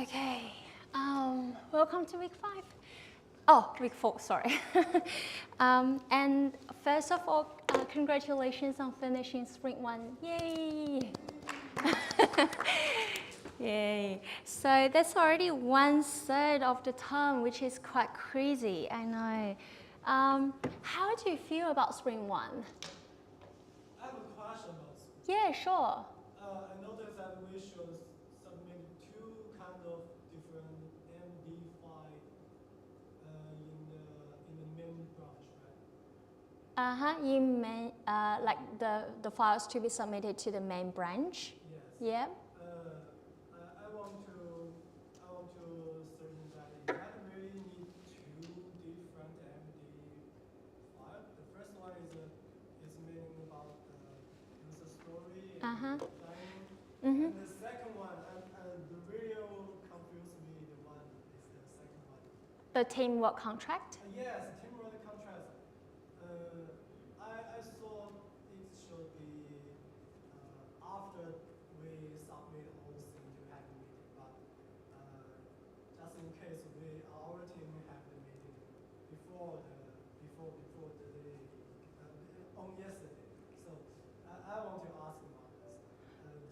Okay, welcome to week 5. Oh, week 4, sorry. And first of all, congratulations on finishing sprint 1. Yay! Yay. So that's already 1/3 of the term, which is quite crazy, I know. How do you feel about sprint 1? I have a question about sprint. Yeah, sure. I noticed that we should submit 2 kind of different MD file in the main branch, right? You mean like the files to be submitted to the main branch? Yes. Yeah. I want to certain that really need 2 different MD files. The first one is meaning about the user story and planning. And the second one, the real confused me. The one is the second one. The teamwork contract? Yes, teamwork contract. I saw it should be after we submit all things to have the meeting, but just in case our team have the meeting before the day on yesterday. So I want to ask about this.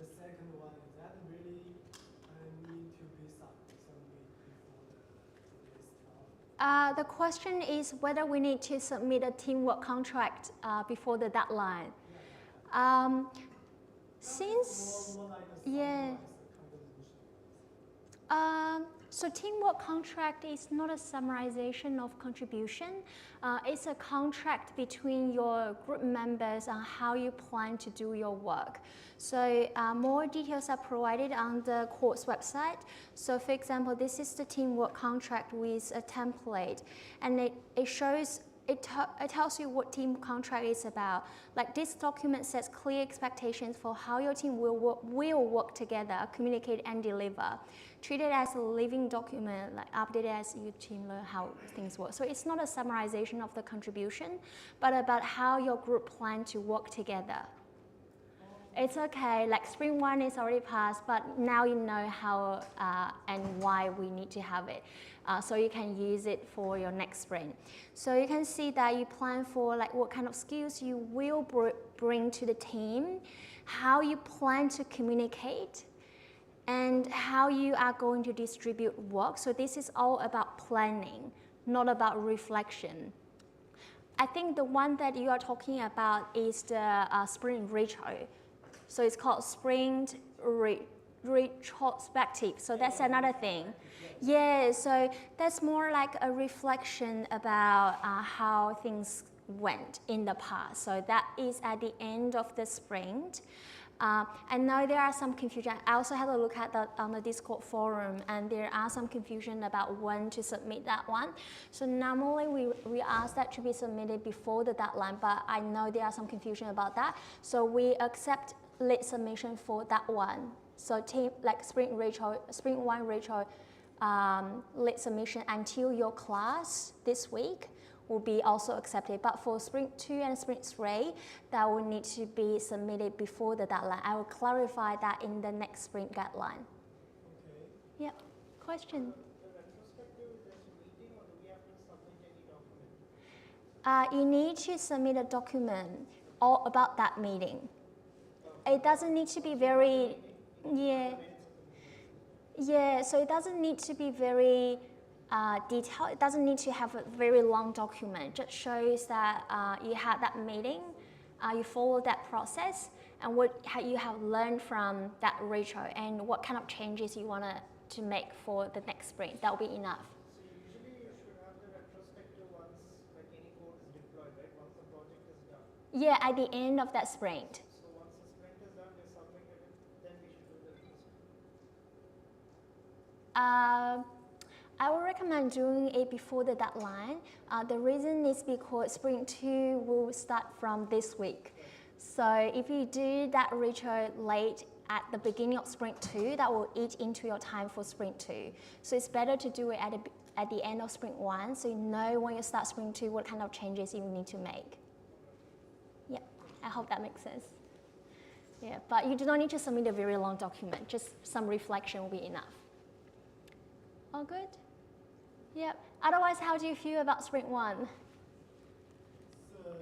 The second one is that really need to be submitted before today's 12. The question is whether we need to submit a teamwork contract before the deadline. Since, yeah. So teamwork contract is not a summarization of contribution. It's a contract between your group members on how you plan to do your work. So more details are provided on the course website. So for example, this is the teamwork contract with a template, and it shows it tells you what team contract is about. Like this document sets clear expectations for how your team will work together, communicate and deliver. Treat it as a living document, like update it as your team learn how things work. So it's not a summarization of the contribution, but about how your group plan to work together. It's okay, like sprint 1 is already passed, but now you know how and why we need to have it. So you can use it for your next sprint. So you can see that you plan for like what kind of skills you will bring to the team, how you plan to communicate, and how you are going to distribute work. So this is all about planning, not about reflection. I think the one that you are talking about is the sprint retro. So it's called sprint retrospective. So that's another thing. Yeah, so that's more like a reflection about how things went in the past. So that is at the end of the sprint. I know there are some confusion. I also had a look at that on the Discord forum, and there are some confusion about when to submit that one. So normally we ask that to be submitted before the deadline, but I know there are some confusion about that. So we accept late submission for that one. So like sprint 1 retro late submission until your class this week will be also accepted. But for sprint 2 and sprint 3, that will need to be submitted before the deadline. I will clarify that in the next sprint deadline. Okay. Yep. Question? The retrospective is just a meeting, or do we have to submit any document? You need to submit a document all about that meeting. It doesn't need to be very, yeah, so it doesn't need to be very detailed. It doesn't need to have a very long document. It just shows that you had that meeting, you followed that process, and what you have learned from that retro, and what kind of changes you want to make for the next sprint. That will be enough. So usually you should have the retrospective once like any code is deployed, right? Once the project is done. Yeah, at the end of that sprint. So once the sprint is done, we submitted it, then we should do the retrospective. I would recommend doing it before the deadline. The reason is because sprint 2 will start from this week. So if you do that retro late at the beginning of sprint 2, that will eat into your time for sprint 2. So it's better to do it at the end of sprint 1, so you know when you start sprint 2 what kind of changes you need to make. Yeah, I hope that makes sense. Yeah, but you do not need to submit a very long document. Just some reflection will be enough. All good? Yep. Otherwise, how do you feel about sprint 1? It's a lot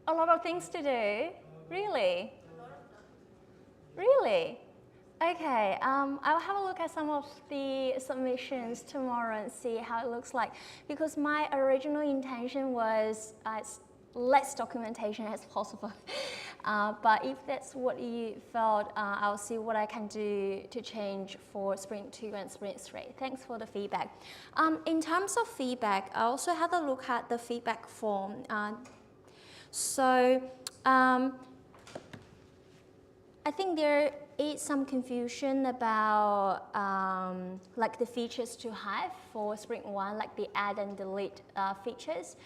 of A lot of things to do? Really? Really? Okay, I'll have a look at some of the submissions tomorrow and see how it looks like. Because my original intention was as less documentation as possible. But if that's what you felt, I'll see what I can do to change for sprint 2 and sprint 3. Thanks for the feedback. In terms of feedback, I also had a look at the feedback form. I think there is some confusion about like the features to have for sprint 1, like the add and delete features.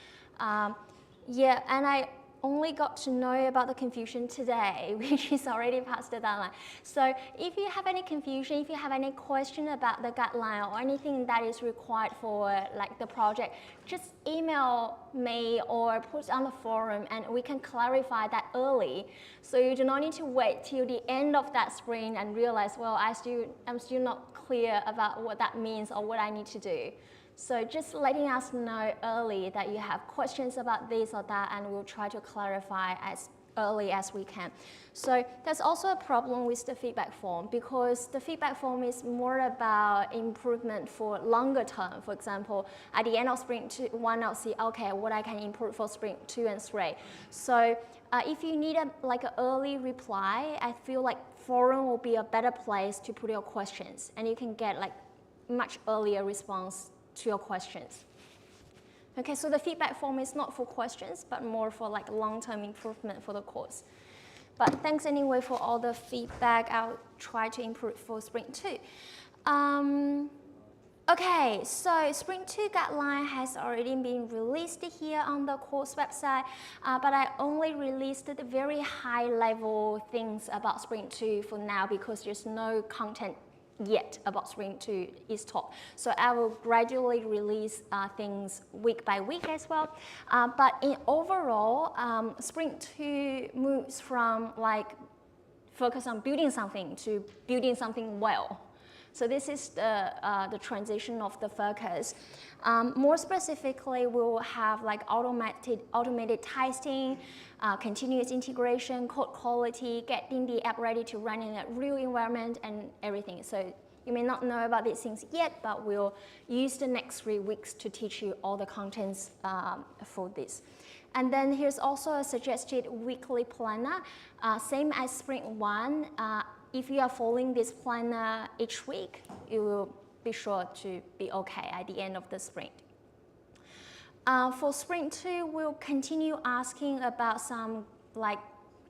Yeah, and I only got to know about the confusion today, which is already past the deadline. So if you have any confusion, if you have any question about the guideline or anything that is required for like the project, just email me or put on the forum and we can clarify that early. So you do not need to wait till the end of that sprint and realize, well, I'm still not clear about what that means or what I need to do. So just letting us know early that you have questions about this or that, and we'll try to clarify as early as we can. So there's also a problem with the feedback form because the feedback form is more about improvement for longer term. For example, at the end of sprint 1, I'll see, okay, what I can improve for sprint 2 and 3. So if you need like an early reply, I feel like forum will be a better place to put your questions, and you can get like much earlier response to your questions. Okay, so the feedback form is not for questions, but more for like long-term improvement for the course. But thanks anyway for all the feedback. I'll try to improve for sprint 2. Okay, so sprint 2 guideline has already been released here on the course website, but I only released the very high level things about sprint 2 for now because there's no content yet about sprint 2 is taught. So I will gradually release things week by week as well. But in overall, sprint 2 moves from like focus on building something to building something well. So this is the transition of the focus. More specifically, we'll have like automated testing, continuous integration, code quality, getting the app ready to run in a real environment and everything. So you may not know about these things yet, but we'll use the next 3 weeks to teach you all the contents for this. And then here's also a suggested weekly planner, same as sprint 1. If you are following this planner each week, you will be sure to be okay at the end of the sprint. For sprint 2, we'll continue asking about some like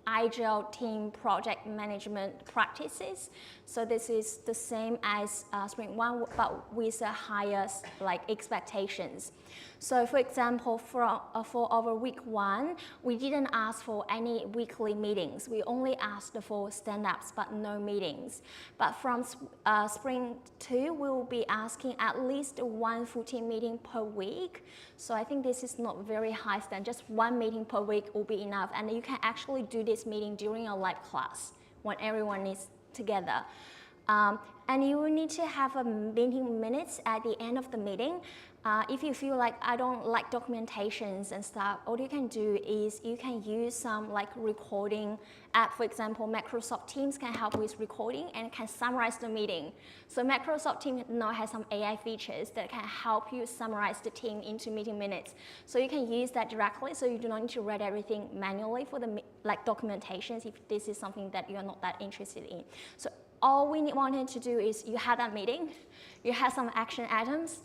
agile team project management practices. So this is the same as sprint 1, but with a higher like expectations. So for example, for our week 1, we didn't ask for any weekly meetings. We only asked for stand-ups, but no meetings. But from sprint 2, we will be asking at least 1 full team meeting per week. So I think this is not very high standard. Just 1 meeting per week will be enough. And you can actually do this meeting during a live class when everyone is together. And you will need to have a meeting minutes at the end of the meeting. If you feel like I don't like documentations and stuff, all you can do is you can use some like recording app. For example, Microsoft Teams can help with recording and can summarize the meeting. So Microsoft Teams now has some AI features that can help you summarize the team into meeting minutes. So you can use that directly, so you do not need to write everything manually for the like documentations if this is something that you're not that interested in. So all we wanted to do is you had that meeting, you had some action items,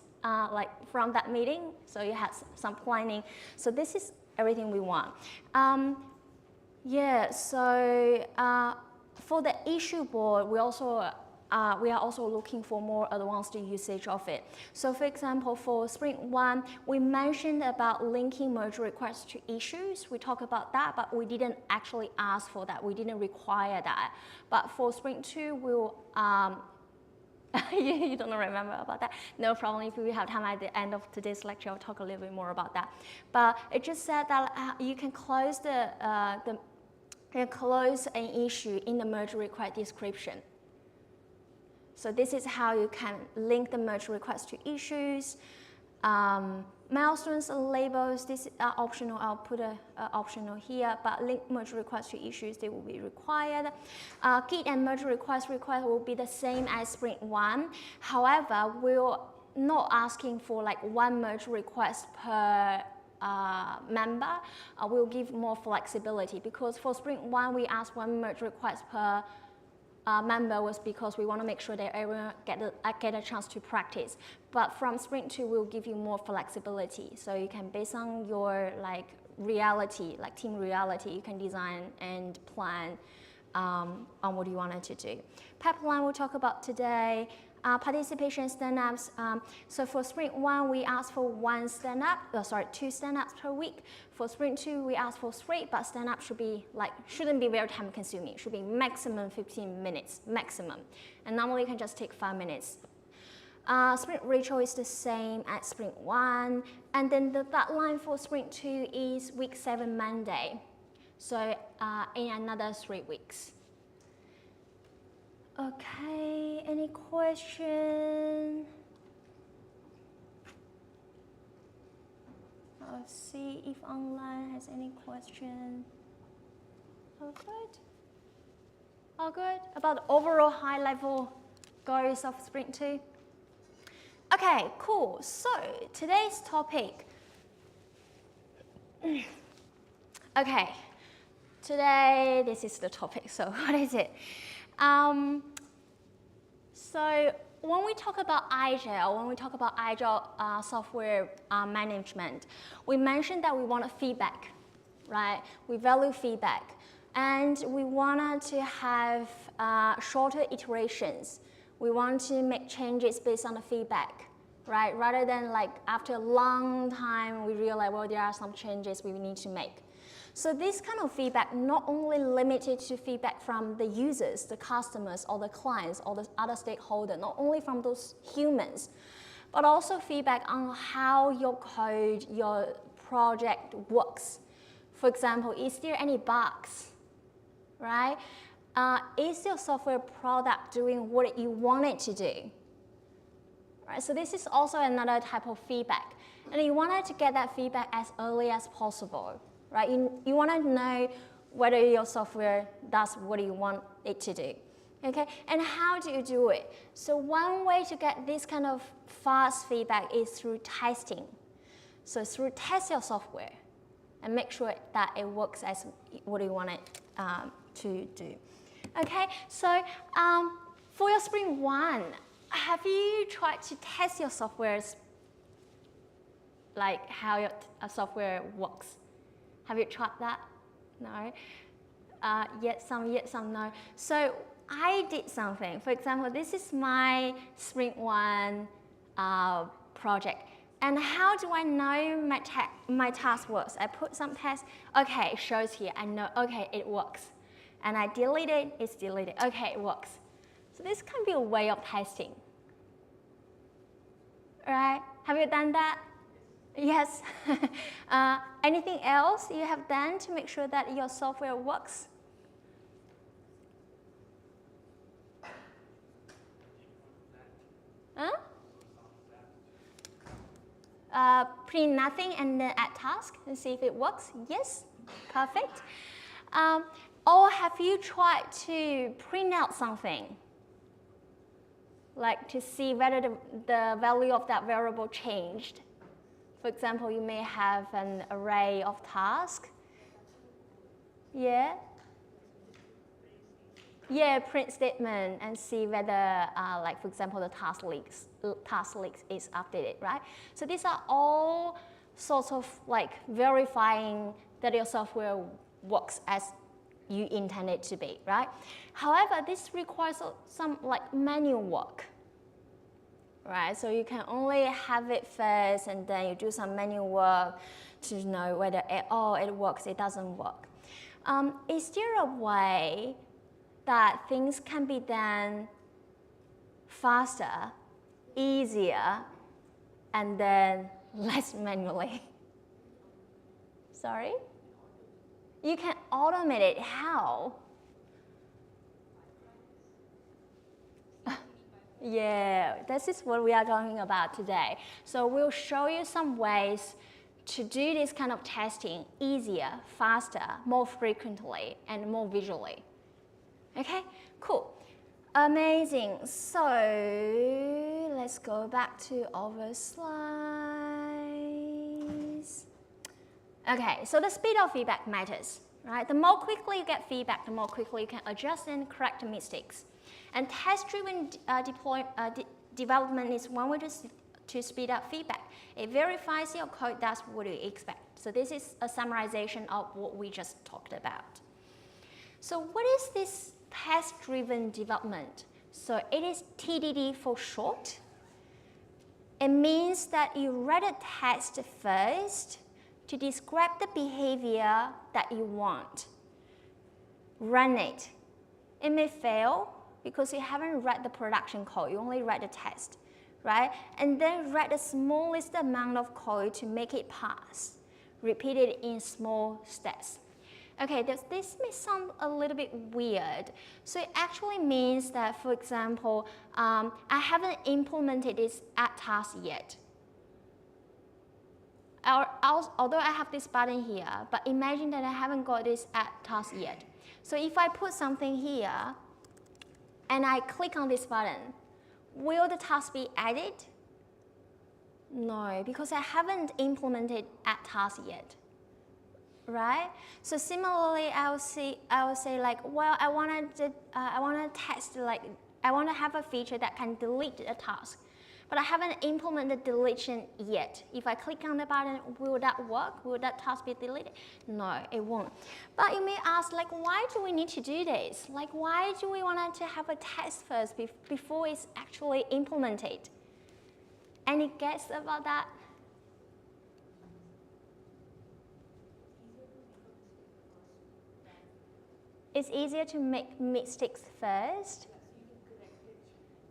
like from that meeting, so you had some planning. So this is everything we want. Yeah, so for the issue board, we are also looking for more advanced usage of it. So for example, for sprint 1, we mentioned about linking merge requests to issues. We talked about that, but we didn't actually ask for that. We didn't require that. But for sprint 2, we'll you don't remember about that? No problem. If we have time at the end of today's lecture, I'll talk a little bit more about that. But it just said that you can close the and close an issue in the merge request description. So this is how you can link the merge request to issues. Milestones and labels, this are optional. I'll put a optional here, but link merge request to issues, they will be required. Git and merge request will be the same as Sprint 1. However, we're not asking for like one merge request per member. We'll give more flexibility, because for Sprint 1, we ask one merge request per member was because we want to make sure that everyone get a chance to practice. But from Sprint 2, we'll give you more flexibility. So you can, based on your like reality, like team reality, you can design and plan on what you wanted to do. Pipeline we'll talk about today. Participation stand-ups. So for Sprint 1, we ask for 2 stand-ups per week. For Sprint 2, we ask for 3, but stand-up shouldn't be very time consuming. It should be maximum 15 minutes, maximum. And normally it can just take 5 minutes. Sprint retro is the same as Sprint 1. And then the deadline for Sprint 2 is week 7 Monday. So in another 3 weeks. Okay, any question? I'll see if online has any question. All good? All good? About the overall high level goals of Sprint 2? Okay, cool. So today's topic. Okay, today this is the topic. So what is it? So when we talk about Agile, software management, we mentioned that we want feedback, right? We value feedback, and we wanted to have shorter iterations. We want to make changes based on the feedback, right? Rather than like after a long time, we realize, well, there are some changes we need to make. So this kind of feedback not only limited to feedback from the users, the customers, or the clients, or the other stakeholders, not only from those humans, but also feedback on how your code, your project works. For example, is there any bugs, right? Is your software product doing what you want it to do? Right, so this is also another type of feedback. And you wanted to get that feedback as early as possible. Right? You want to know whether your software does what you want it to do. Okay? And how do you do it? So one way to get this kind of fast feedback is through testing. So through test your software and make sure that it works as what you want it to do. Okay? So for your Sprint 1, have you tried to test your softwares, like how your software works? Have you tried that? No? Yes, some no. So I did something. For example, this is my Sprint 1 project. And how do I know my task works? I put some tests. Okay, it shows here. I know, okay, it works. And I delete it, it's deleted. Okay, it works. So this can be a way of testing. Right? Have you done that? Yes. Anything else you have done to make sure that your software works? Huh? Print nothing and then add task and see if it works. Yes, perfect. Or have you tried to print out something? Like to see whether the value of that variable changed. For example, you may have an array of tasks. Yeah? Yeah, print statement and see whether, like for example, the task list is updated, right? So these are all sorts of like verifying that your software works as you intend it to be, right? However, this requires some like manual work. Right, so you can only have it first and then you do some manual work to know whether it works, it doesn't work. Is there a way that things can be done faster, easier, and then less manually? Sorry? You can automate it. How? Yeah, this is what we are talking about today. So we'll show you some ways to do this kind of testing easier, faster, more frequently, and more visually. Okay, cool. Amazing. So let's go back to our slides. Okay, so the speed of feedback matters, right? The more quickly you get feedback, the more quickly you can adjust and correct the mistakes. And test-driven development is one way to speed up feedback. It verifies your code does what you expect. So this is a summarization of what we just talked about. So what is this test-driven development? So it is TDD for short. It means that you write a test first to describe the behavior that you want. Run it. It may fail because you haven't read the production code, you only read the test, right? And then write the smallest amount of code to make it pass. Repeat it in small steps. Okay, this may sound a little bit weird. So it actually means that, for example, I haven't implemented this add task yet. Although I have this button here, but imagine that I haven't got this add task yet. So if I put something here, and I click on this button, will the task be added? No, because I haven't implemented add task yet, right? So similarly, I will say like, well, I want to test, like, I want to have a feature that can delete a task, but I haven't implemented deletion yet. If I click on the button, will that work? Will that task be deleted? No, it won't. But you may ask, like, why do we need to do this? Like, why do we want to have a test first before it's actually implemented? Any guess about that? It's easier to make mistakes first.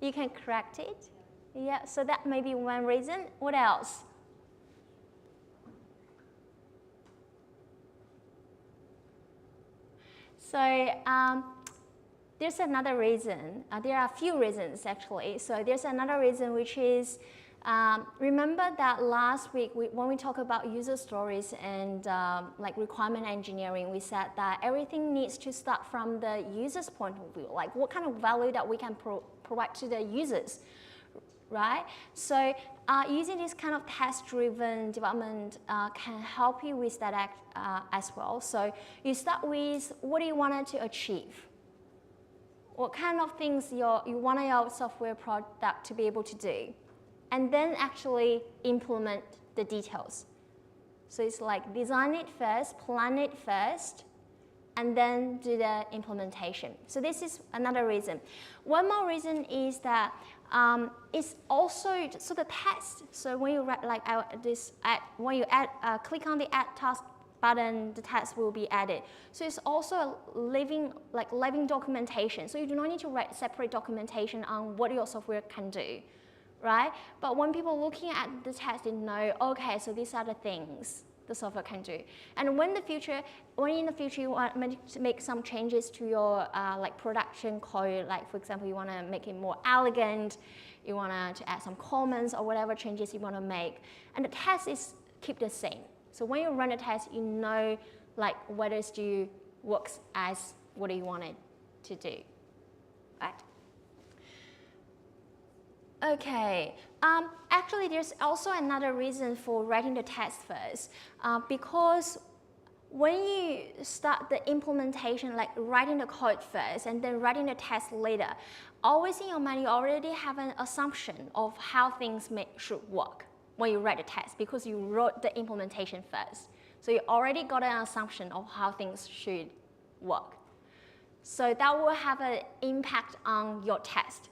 You can correct it. Yeah, so that may be one reason. What else? So there's another reason. There are a few reasons actually. So there's another reason, which is remember that last week when we talked about user stories and like requirement engineering, we said that everything needs to start from the user's point of view, like what kind of value that we can provide to the users, right? So using this kind of test-driven development can help you with that as well. So you start with what do you want to achieve? What kind of things you want your software product to be able to do? And then actually implement the details. So it's like design it first, plan it first, and then do the implementation. So this is another reason. One more reason is that it's also, so the test, so when you write like when you click on the add task button, the test will be added. So it's also a living documentation. So you do not need to write separate documentation on what your software can do, right? But when people looking at the test, they know, okay, so these are the things the software can do. And when in the future you want to make some changes to your like production code, like for example, you want to make it more elegant, you want to add some comments or whatever changes you want to make, and the test is keep the same. So when you run a test, you know like whether it works as what you want it to do, right? Okay, actually there's also another reason for writing the test first, because when you start the implementation, like writing the code first and then writing the test later, always in your mind you already have an assumption of how things should work when you write the test, because you wrote the implementation first. So you already got an assumption of how things should work. So that will have an impact on your test.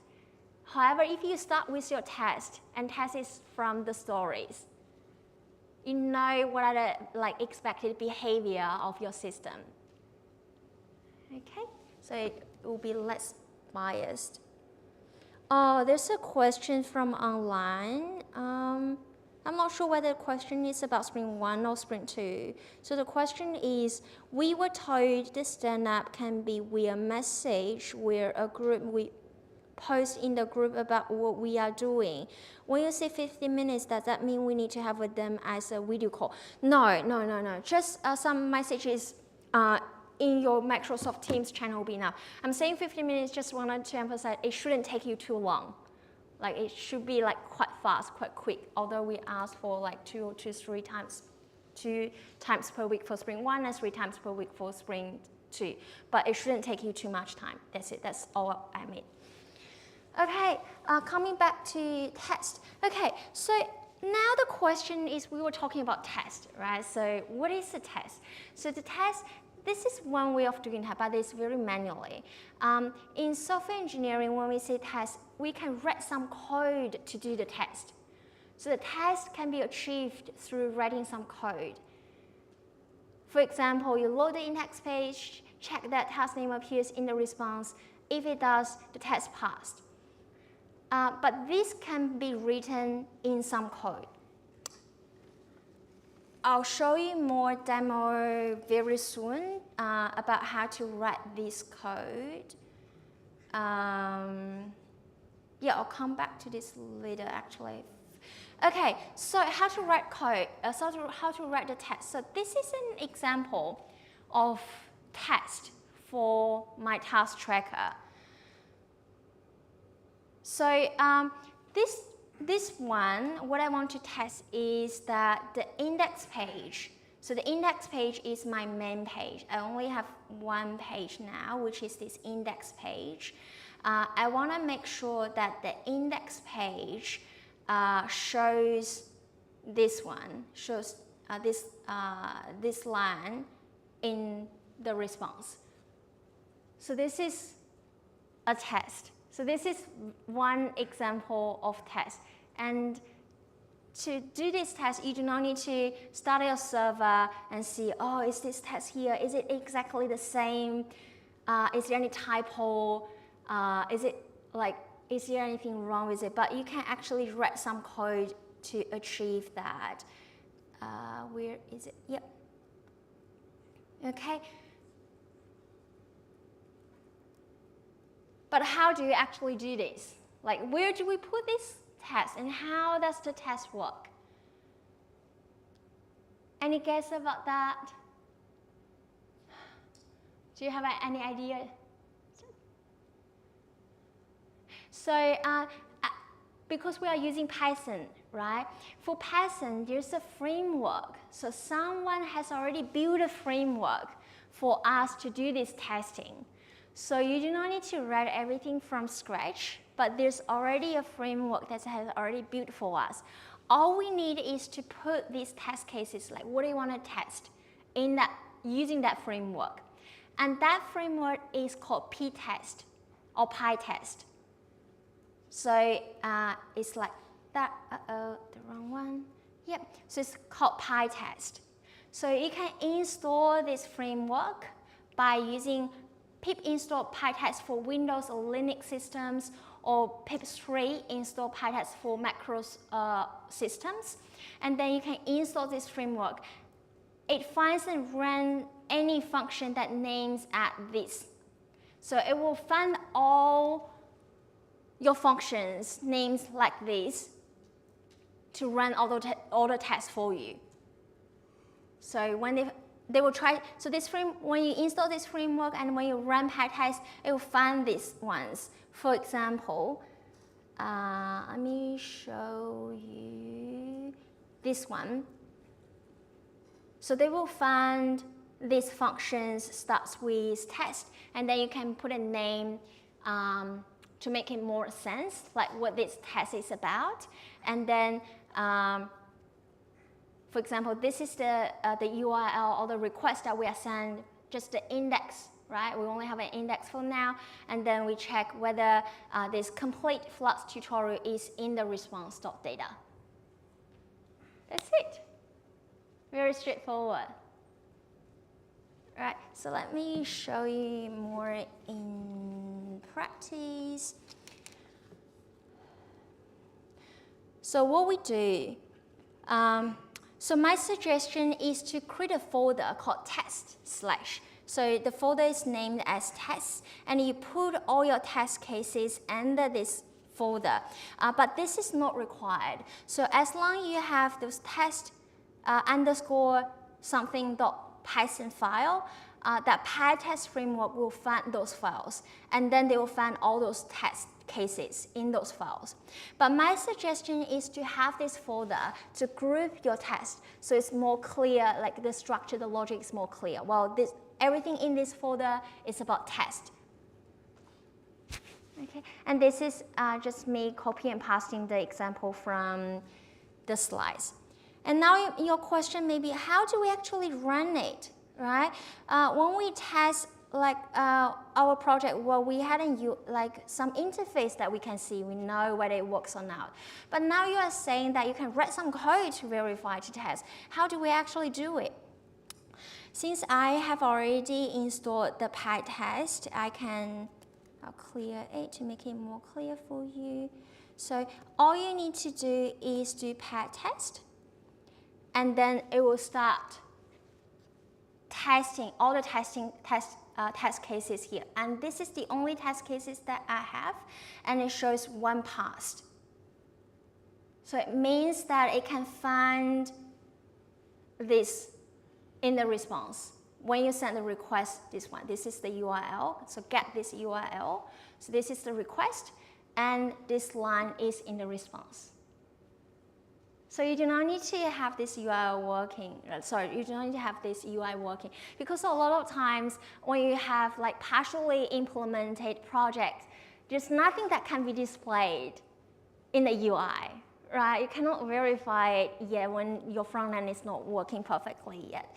However, if you start with your test and test is from the stories, you know what are the like expected behavior of your system. Okay, so it will be less biased. Oh, there's a question from online. I'm not sure whether the question is about Spring 1 or Spring 2. So the question is, we were told the stand-up can be via message where a group we post in the group about what we are doing. When you say 15 minutes, does that mean we need to have with them as a video call? No. Just some messages in your Microsoft Teams channel will be enough. I'm saying 15 minutes, just wanted to emphasize it shouldn't take you too long. Like it should be like quite fast, quite quick, although we ask for like 2 to 3 times, 2 times per week for Spring 1 and 3 times per week for Spring 2. But it shouldn't take you too much time. That's it, that's all I mean. Okay, coming back to test. Okay, so now the question is, we were talking about test, right? So what is a test? So the test, this is one way of doing that, but it's very manually. In software engineering, when we say test, we can write some code to do the test. So the test can be achieved through writing some code. For example, you load the index page, check that task name appears in the response. If it does, the test passed. But this can be written in some code. I'll show you more demo very soon about how to write this code. Yeah, I'll come back to this later actually. Okay, so how to write code, how to write the test. So this is an example of test for my task tracker. So this one, what I want to test is that the index page. So the index page is my main page. I only have one page now, which is this index page. I want to make sure that the index page shows this one, shows this line in the response. So this is a test. So this is one example of test. And to do this test, you do not need to start your server and see, oh, is this test here? Is it exactly the same? Is there any typo? Is there anything wrong with it? But you can actually write some code to achieve that. Where is it? Yep. Okay. But how do you actually do this? Like, where do we put this test and how does the test work? Any guess about that? Do you have any idea? So because we are using Python, right? For Python, there's a framework. So someone has already built a framework for us to do this testing. So you do not need to write everything from scratch, but there's already a framework that has already built for us. All we need is to put these test cases, like what do you want to test, in that, using that framework. And that framework is called p-test or PyTest. So it's like that, the wrong one. Yep, so it's called PyTest. So you can install this framework by using pip install PyTest for Windows or Linux systems, or pip3 install PyTest for macros systems. And then you can install this framework. It finds and runs any function that names at this. So it will find all your functions names like this to run all the tests for you. So when they will try, so when you install this framework and when you run PyTest, it will find these ones. For example, let me show you this one. So they will find these functions starts with test, and then you can put a name to make it more sense, like what this test is about. And then, for example, this is the URL or the request that we are sending, just the index, right? We only have an index for now. And then we check whether this complete Flux tutorial is in the response.data. That's it. Very straightforward. Right, so let me show you more in practice. So what we do, So my suggestion is to create a folder called test slash. So the folder is named as tests, and you put all your test cases under this folder. But this is not required. So as long as you have those test underscore something dot Python file, that PyTest framework will find those files, and then they will find all those test cases in those files. But my suggestion is to have this folder to group your tests so it's more clear, like the structure, the logic is more clear. Well, everything in this folder is about test. Okay, and this is just me copy and pasting the example from the slides. And now your question may be, how do we actually run it, right? When we test like our project, well, we hadn't like some interface that we can see, we know whether it works or not. But now you are saying that you can write some code to verify, to test. How do we actually do it? Since I have already installed the PyTest, I'll clear it to make it more clear for you. So all you need to do is do PyTest, and then it will start testing all the test cases here. And this is the only test cases that I have, and it shows one passed. So it means that it can find this in the response. When you send the request, this is the URL, so get this URL. So this is the request, and this line is in the response. So you do not need to have this URL working, you do not need to have this UI working, because a lot of times when you have like partially implemented projects, there's nothing that can be displayed in the UI, right? You cannot verify it yet when your front end is not working perfectly yet.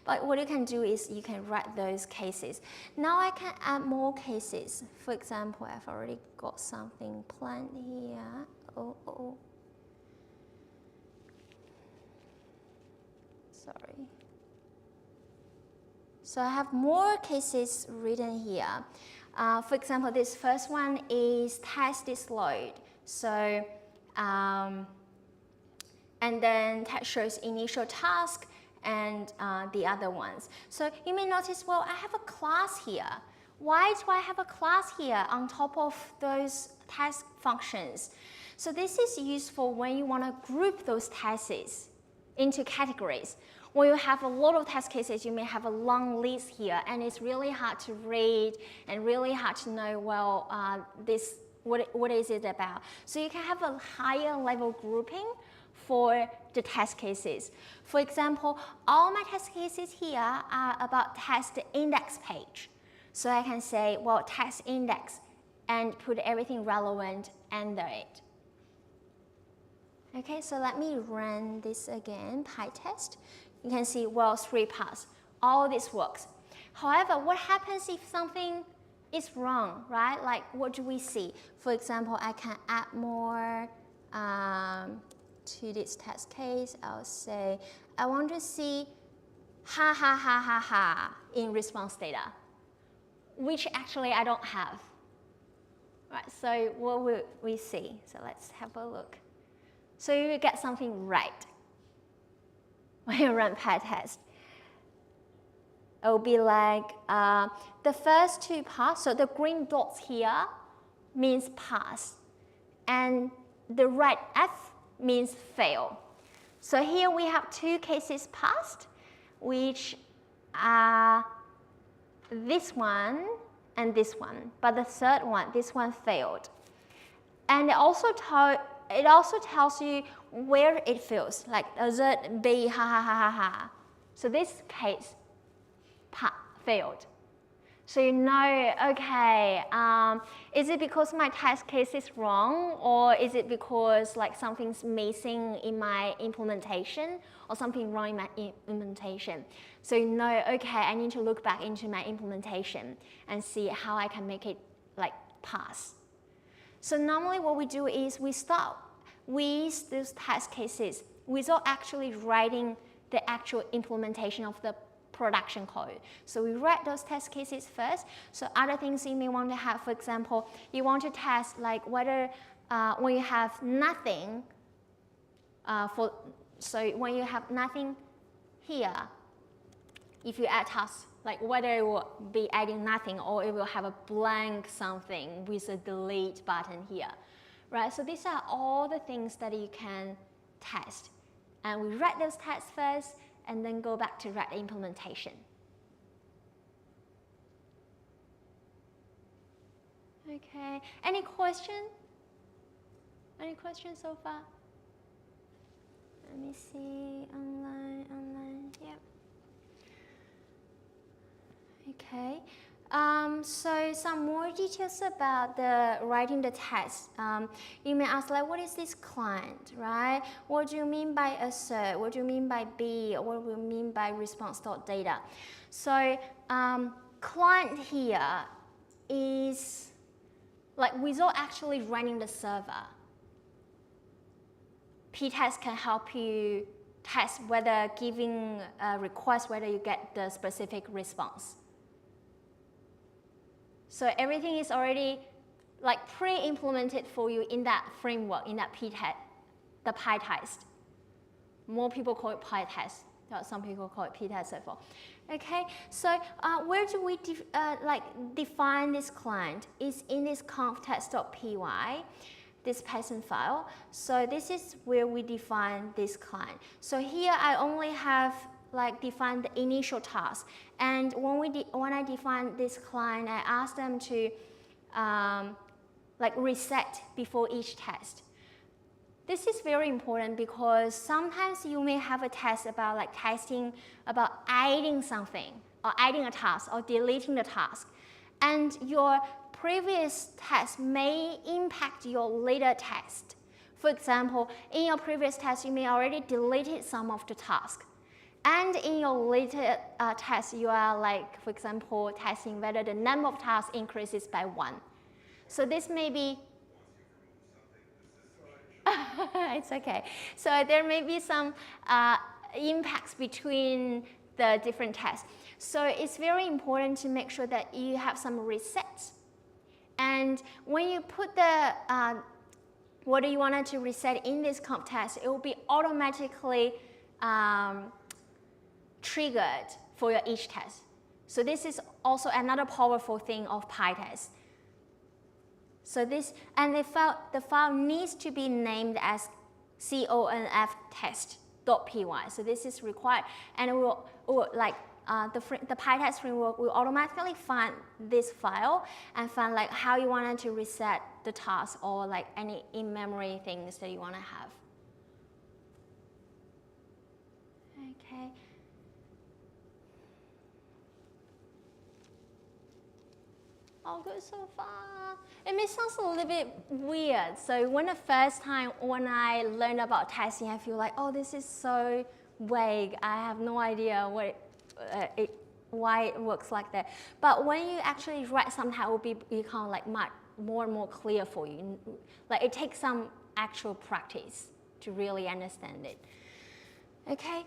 But what you can do is you can write those cases. Now I can add more cases. For example, I've already got something planned here. Sorry. So I have more cases written here. For example, this first one is test this load. So, and then that shows initial task and the other ones. So you may notice, well, I have a class here. Why do I have a class here on top of those task functions? So this is useful when you want to group those tests into categories. When you have a lot of test cases, you may have a long list here, and it's really hard to read and really hard to know, well, what is it about? So you can have a higher level grouping for the test cases. For example, all my test cases here are about test index page. So I can say, well, test index, and put everything relevant under it. Okay, so let me run this again, PyTest. You can see, well, 3 pass. All this works. However, what happens if something is wrong, right? Like, what do we see? For example, I can add more to this test case. I'll say, I want to see ha ha ha ha ha in response data, which actually I don't have. Right, so what will we see? So let's have a look. So you get something right when you run PyTest. It will be like the first 2 pass, so the green dots here means pass, and the right F means fail. So here we have 2 cases passed, which are this one and this one, but the third one, this one failed. And it also tells you where it fails, like does it be ha ha ha ha ha. So this case failed. So you know, okay, is it because my test case is wrong, or is it because like something's missing in my implementation, or something wrong in my implementation? So you know, okay, I need to look back into my implementation and see how I can make it like pass. So normally what we do is we start with those test cases without actually writing the actual implementation of the production code. So we write those test cases first. So other things you may want to have, for example, you want to test like whether when you have nothing So when you have nothing here, if you add tasks, like whether it will be adding nothing or it will have a blank something with a delete button here, right? So these are all the things that you can test. And we write those tests first and then go back to write the implementation. Okay, any question? Any questions so far? Let me see, online, yep. Okay, so some more details about the writing the test. You may ask, like, what is this client, right? What do you mean by assert? What do you mean by be? What do you mean by response.data? So client here is like without actually running the server. P-test can help you test whether giving a request, whether you get the specific response. So everything is already like pre-implemented for you in that framework, in that p-test, the PyTest. More people call it PyTest. Some people call it p-test as well. Okay, so where do we define this client? Is in this conf.test.py, this Python file. So this is where we define this client. So here I only have like defined the initial task. And when I define this client, I ask them to like reset before each test. This is very important because sometimes you may have a test about like testing about adding something or adding a task or deleting the task. And your previous test may impact your later test. For example, in your previous test, you may already deleted some of the tasks. And in your later test, you are like, for example, testing whether the number of tasks increases by 1. So this may be, it's okay. So there may be some impacts between the different tests. So it's very important to make sure that you have some resets. And when you put the what you wanted to reset in this comp test, it will be automatically triggered for your each test. So this is also another powerful thing of PyTest. So this, and the file needs to be named as conf.test.py. So this is required, and it will like the PyTest framework will automatically find this file and find like how you wanted to reset the task or like any in-memory things that you want to have. Okay. All good so far. It may sound a little bit weird. So when the first time when I learned about testing, I feel like, oh, this is so vague. I have no idea what why it works like that. But when you actually write something, it will become like much more and more clear for you. Like it takes some actual practice to really understand it. Okay.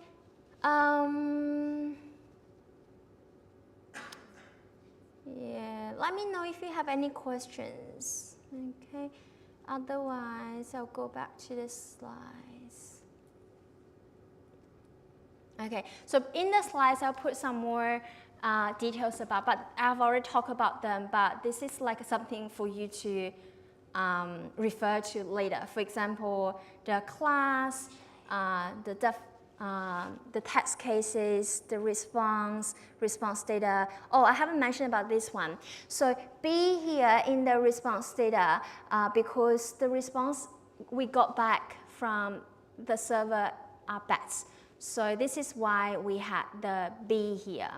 Yeah, let me know if you have any questions. Okay, otherwise I'll go back to the slides. Okay, so in the slides I'll put some more details about, but I've already talked about them, but this is like something for you to refer to later. For example, the class, the test cases, the response data. Oh, I haven't mentioned about this one. So B here in the response data, because the response we got back from the server are batch. So this is why we had the B here.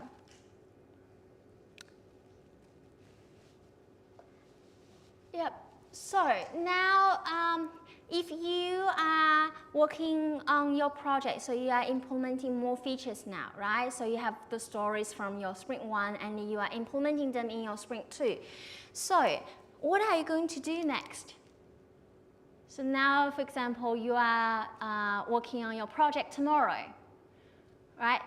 Yep. So now, if you are working on your project, so you are implementing more features now, right? So you have the stories from your Sprint 1 and you are implementing them in your Sprint 2. So what are you going to do next? So now, for example, you are working on your project tomorrow, right?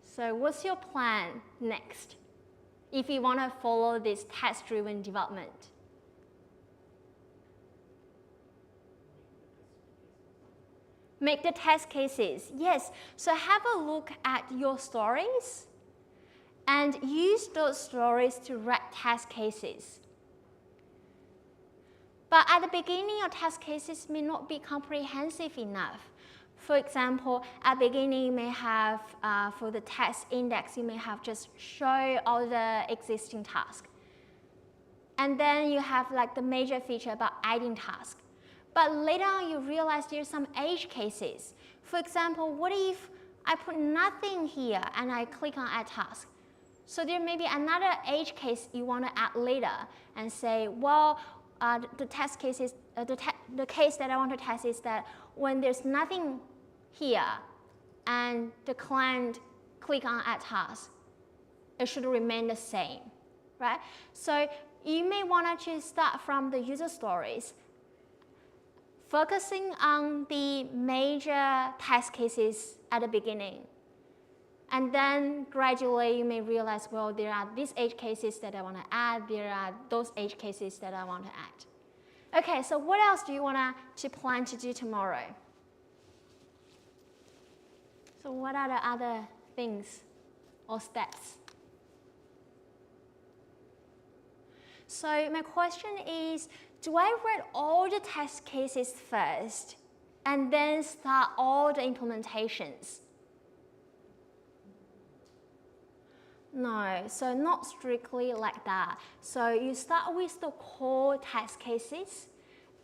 So what's your plan next if you want to follow this test-driven development? Make the test cases. Yes. So have a look at your stories and use those stories to write test cases. But at the beginning, your test cases may not be comprehensive enough. For example, at the beginning, you may have, for the test index, you may have just show all the existing tasks. And then you have like the major feature about adding tasks. But later on, you realize there's some edge cases. For example, what if I put nothing here and I click on add task? So there may be another edge case you want to add later and say, well, the test case is, the case that I want to test is that when there's nothing here and the client click on add task, it should remain the same, right? So you may want to start from the user stories, focusing on the major test cases at the beginning. And then gradually you may realize, well, there are these edge cases that I want to add, there are those edge cases that I want to add. Okay, so what else do you want to plan to do tomorrow? So what are the other things or steps? So my question is, do I write all the test cases first and then start all the implementations? No, so not strictly like that. So you start with the core test cases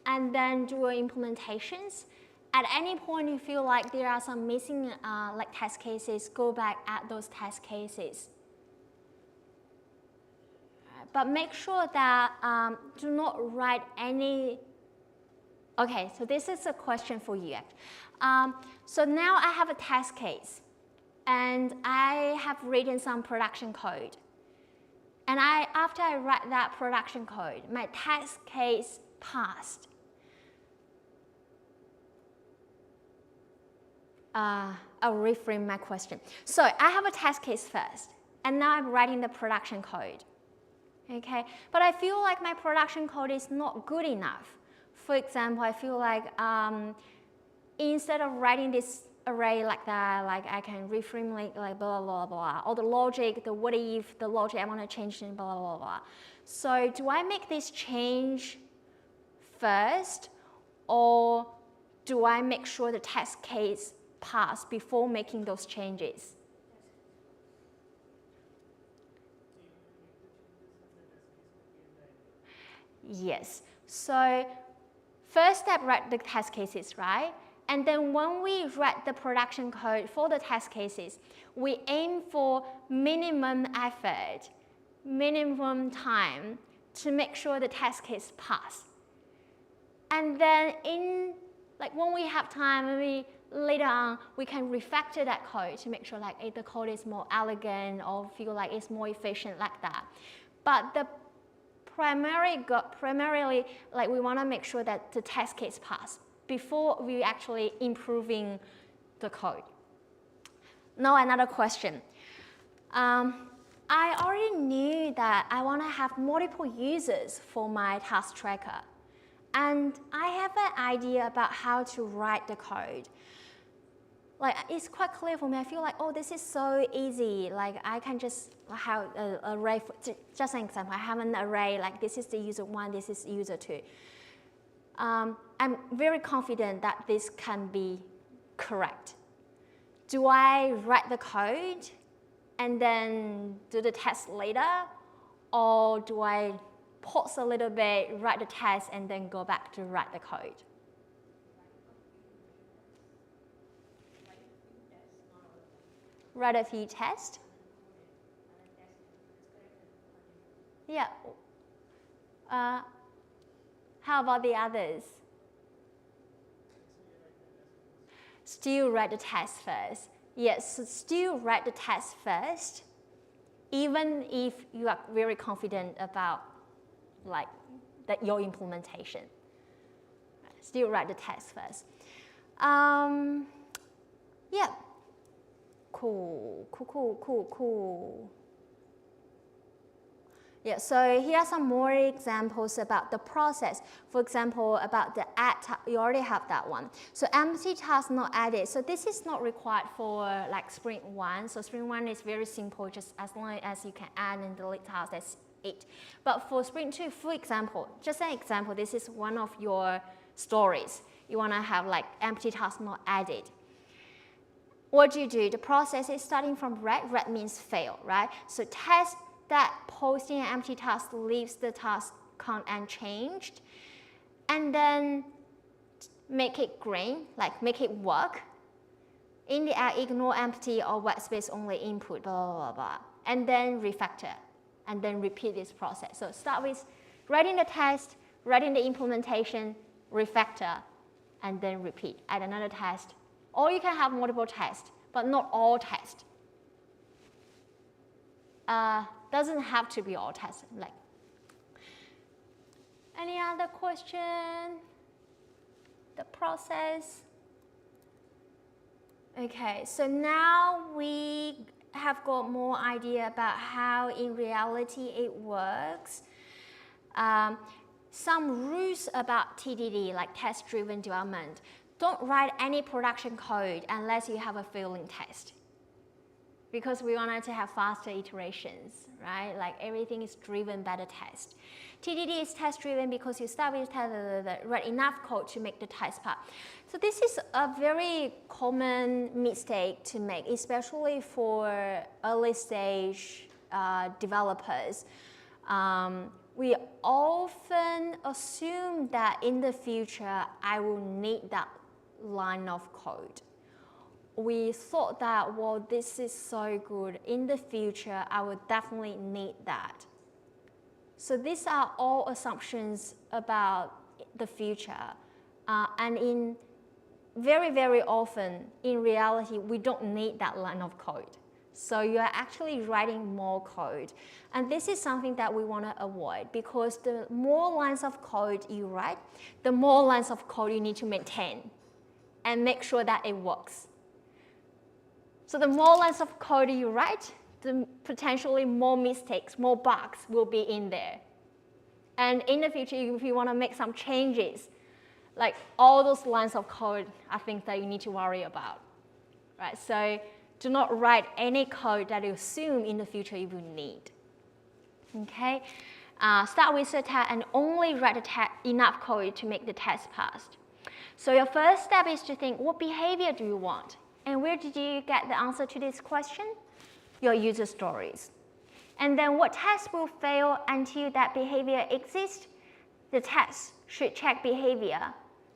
and then do your implementations. At any point you feel like there are some missing like test cases, go back at those test cases. But make sure that do not write any. Okay, so this is a question for you. So now I have a test case. And I have written some production code. And after I write that production code, my test case passed. I'll reframe my question. So I have a test case first, and now I'm writing the production code. Okay, but I feel like my production code is not good enough. For example, I feel like instead of writing this array like that, like I can reframe like blah, blah, blah, or the logic, the what if, the logic I want to change in blah, blah, blah. So do I make this change first, or do I make sure the test case pass before making those changes? Yes, so first step, write the test cases, right? And then when we write the production code for the test cases, we aim for minimum effort, minimum time to make sure the test case pass. And then when we have time, maybe later on, we can refactor that code to make sure like the code is more elegant or feel like it's more efficient like that. But the primarily, like we want to make sure that the test case pass before we actually improving the code. Now another question. I already knew that I want to have multiple users for my task tracker. And I have an idea about how to write the code. Like, it's quite clear for me. I feel like, oh, this is so easy. Like, I can just have an array. Just an example, I have an array, like this is the user 1, this is user 2. I'm very confident that this can be correct. Do I write the code and then do the test later? Or do I pause a little bit, write the test, and then go back to write the code? Write a few tests? Yeah. How about the others? Still write the test first. Yes, so still write the test first, even if you are very confident about your implementation. Still write the test first. Yeah. Cool. Yeah, so here are some more examples about the process. For example, about the add task, you already have that one. So empty task not added. So this is not required for like sprint 1. So sprint 1 is very simple, just as long as you can add and delete tasks, that's it. But for sprint 2, for example, just an example, this is one of your stories. You want to have like empty task not added. What do? The process is starting from red. Red means fail, right? So test that posting an empty task leaves the task count unchanged, and then make it green, like make it work. In the add, ignore empty or white space only input, blah, blah, blah, blah. And then refactor, and then repeat this process. So start with writing the test, writing the implementation, refactor, and then repeat. Add another test. Or you can have multiple tests, but not all tests. Doesn't have to be all tests. Like, any other question? The process. Okay, so now we have got more idea about how in reality it works. Some rules about TDD, like test-driven development. Don't write any production code unless you have a failing test, because we wanted to have faster iterations, right? Like everything is driven by the test. TDD is test-driven because you start with write enough code to make the test part. So this is a very common mistake to make, especially for early stage developers. We often assume that in the future, I will need that line of code. We thought that, well, this is so good. In the future, I will definitely need that. So these are all assumptions about the future. And in very, very often, in reality, we don't need that line of code. So you are actually writing more code. And this is something that we want to avoid, because the more lines of code you write, the more lines of code you need to maintain and make sure that it works. So the more lines of code you write, the potentially more mistakes, more bugs will be in there. And in the future, if you want to make some changes, like all those lines of code are things that you need to worry about, right? So do not write any code that you assume in the future you will need. Okay? Start with the test and only write enough code to make the test pass. So your first step is to think, what behavior do you want? And where did you get the answer to this question? Your user stories. And then what test will fail until that behavior exists? The test should check behavior,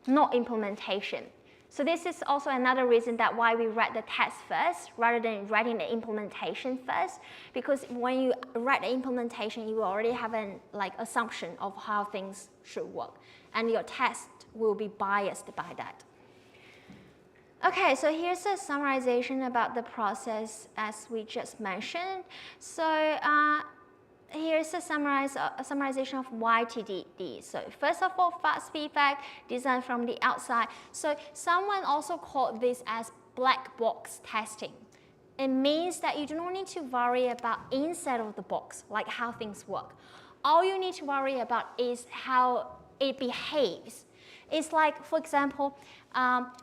not implementation. So this is also another reason that why we write the test first rather than writing the implementation first, because when you write the implementation, you already have an assumption of how things should work, and your test will be biased by that. Okay, so here's a summarization about the process as we just mentioned. So here's a summarization of why TDD. So first of all, fast feedback, design from the outside. So someone also called this as black box testing. It means that you do not need to worry about inside of the box, like how things work. All you need to worry about is how it behaves. It's like, for example,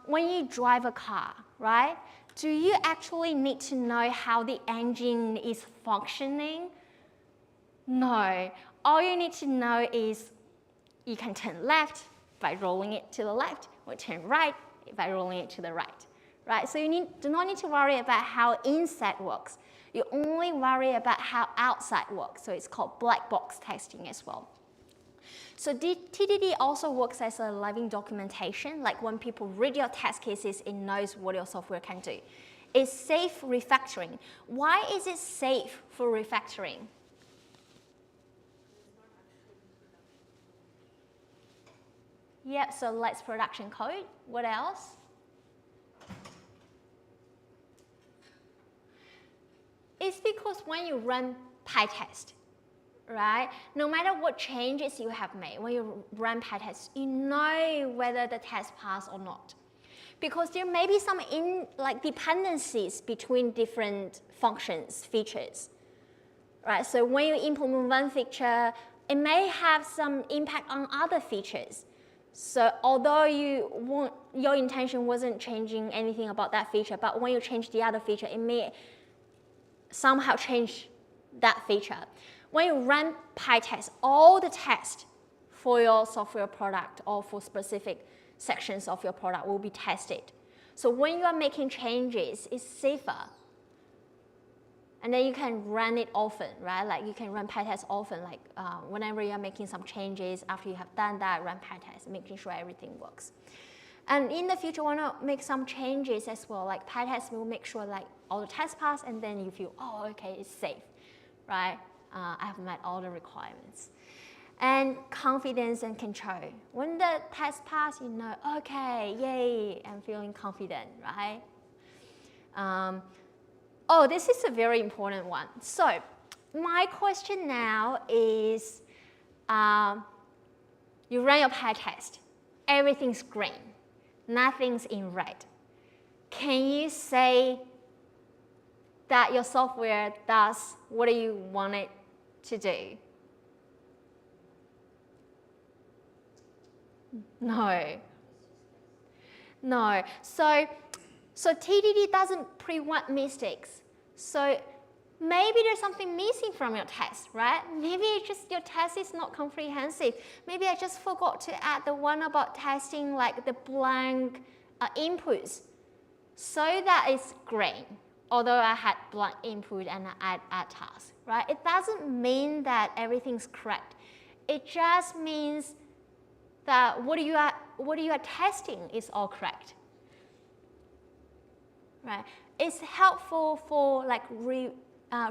when you drive a car, right? Do you actually need to know how the engine is functioning? No. All you need to know is you can turn left by rolling it to the left, or turn right by rolling it to the right, right? So you do not need to worry about how inside works. You only worry about how outside works. So it's called black box testing as well. So TDD also works as a living documentation. Like when people read your test cases, it knows what your software can do. It's safe refactoring. Why is it safe for refactoring? Yeah, so let's production code. What else? It's because when you run PyTest, right? No matter what changes you have made, when you run PyTest, you know whether the test passed or not. Because there may be some dependencies between different functions, features. right? So when you implement one feature, it may have some impact on other features. So although your intention wasn't changing anything about that feature, but when you change the other feature, it may somehow change that feature. When you run PyTest, all the tests for your software product or for specific sections of your product will be tested. So when you are making changes, it's safer. And then you can run it often, right? Like you can run PyTest often, like whenever you're making some changes, after you have done that, run PyTest, making sure everything works. And in the future, want to make some changes as well, like PyTest will make sure like all the tests pass, and then you feel, oh, okay, it's safe, right? I have met all the requirements. And confidence and control. When the test pass, you know, okay, yay, I'm feeling confident, right? Oh, this is a very important one. So my question now is, you run your PyTest, everything's green, nothing's in red. Can you say that your software does what you want it to do? No. No. So TDD doesn't prevent mistakes. So maybe there's something missing from your test, right? Maybe it's just your test is not comprehensive. Maybe I just forgot to add the one about testing like the blank inputs. So that it's green, although I had blank input and I add task, right? It doesn't mean that everything's correct. It just means that what you are testing is all correct, right? It's helpful for like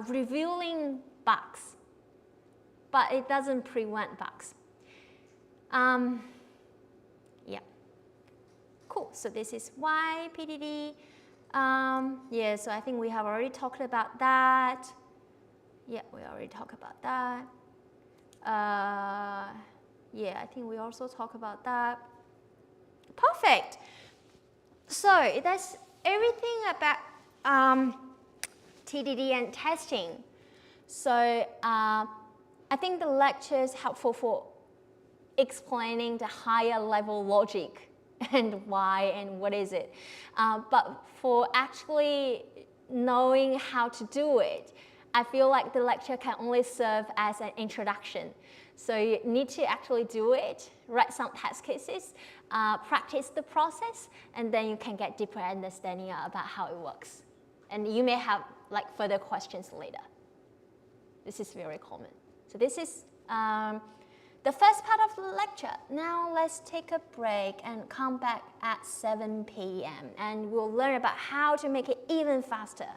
revealing bugs, but it doesn't prevent bugs. Yeah. Cool. So this is why PDD. Yeah. So I think we have already talked about that. Yeah, we already talked about that. Yeah, I think we also talked about that. Perfect. So that's everything about TDD and testing. So I think the lecture is helpful for explaining the higher level logic and why and what is it. But for actually knowing how to do it, I feel like the lecture can only serve as an introduction. So you need to actually do it, write some test cases, practice the process, and then you can get deeper understanding about how it works. And you may have like further questions later. This is very common. So this is the first part of the lecture. Now let's take a break and come back at 7 p.m. and we'll learn about how to make it even faster.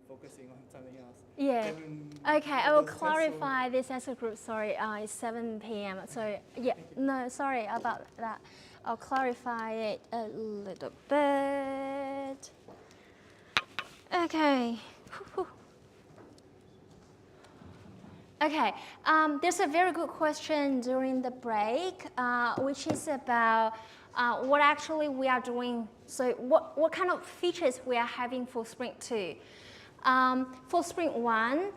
focusing on something else. Yeah. Then Okay, I will the test clarify this as a group. Sorry, it's 7 p.m. So yeah, no, sorry about that. I'll clarify it a little bit. Okay. Okay, there's a very good question during the break, which is about what actually we are doing. So what kind of features we are having for Sprint 2. For Sprint 1,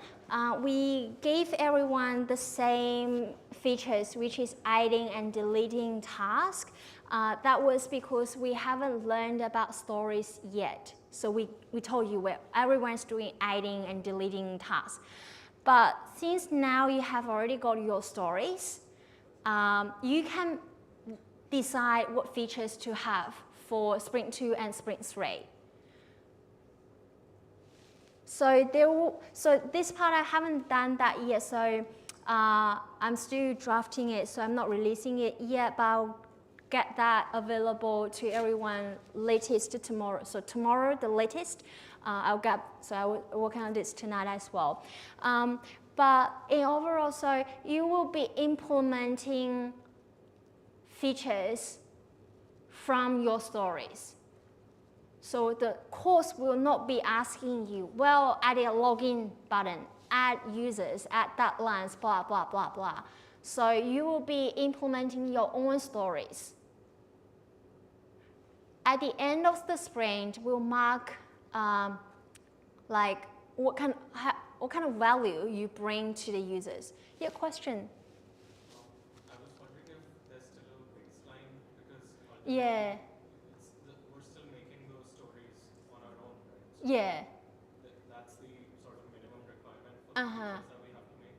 we gave everyone the same features, which is adding and deleting tasks. That was because we haven't learned about stories yet. So we told you where everyone's doing adding and deleting tasks. But since now you have already got your stories, you can decide what features to have for Sprint 2 and Sprint 3. So this part I haven't done that yet, so I'm still drafting it, so I'm not releasing it yet, but I'll get that available to everyone latest tomorrow. So tomorrow, the latest, I will work on this tonight as well. But in overall, so you will be implementing features from your stories. So the course will not be asking you, well, add a login button, add users, add that lines, blah, blah, blah, blah. So you will be implementing your own stories. At the end of the sprint, we'll mark like what kind of value you bring to the users. Yeah, question? I was wondering if there's still a baseline because Yeah. we're still making those stories on our own, right? So Yeah. that's the sort of minimum requirement for the features that we have to make.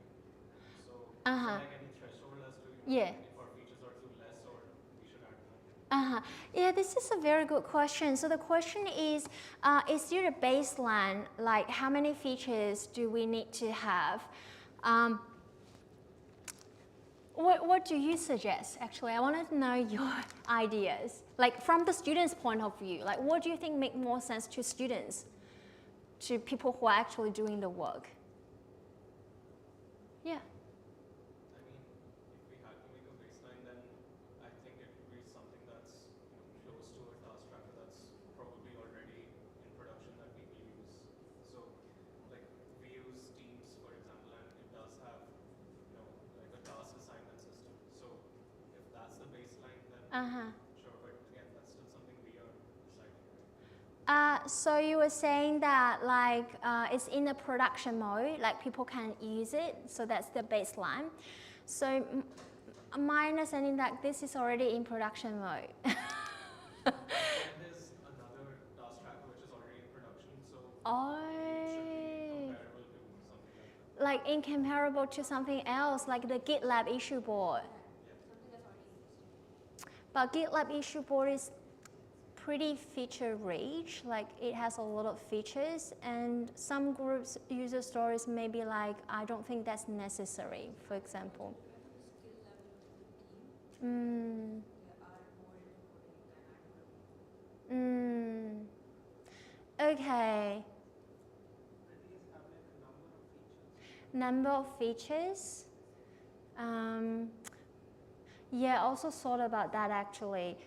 So is there like any threshold as to Yeah. if our features are too less or we should add more? Yeah, this is a very good question. So the question is there a baseline, like how many features do we need to have? What do you suggest, actually? I wanted to know your ideas. Like from the student's point of view, like what do you think make more sense to students, to people who are actually doing the work? Yeah. I mean, if we had to make a baseline, then I think it would be something that's close to a task tracker that's probably already in production that people use. So, like we use Teams, for example, and it does have like a task assignment system. So, if that's the baseline, then sure. But again, that's still something we are deciding, right? So you were saying that like it's in a production mode, like people can use it, so that's the baseline. So my understanding that this is already in production mode. And there's another task tracker which is already in production, so it should be comparable to something like that. Like incomparable to something else, like the GitLab issue board. But GitLab issue board is pretty feature rich, like it has a lot of features, and some groups user stories may be like, I don't think that's necessary, for example. Okay. Number of features. Yeah, I also thought about that actually.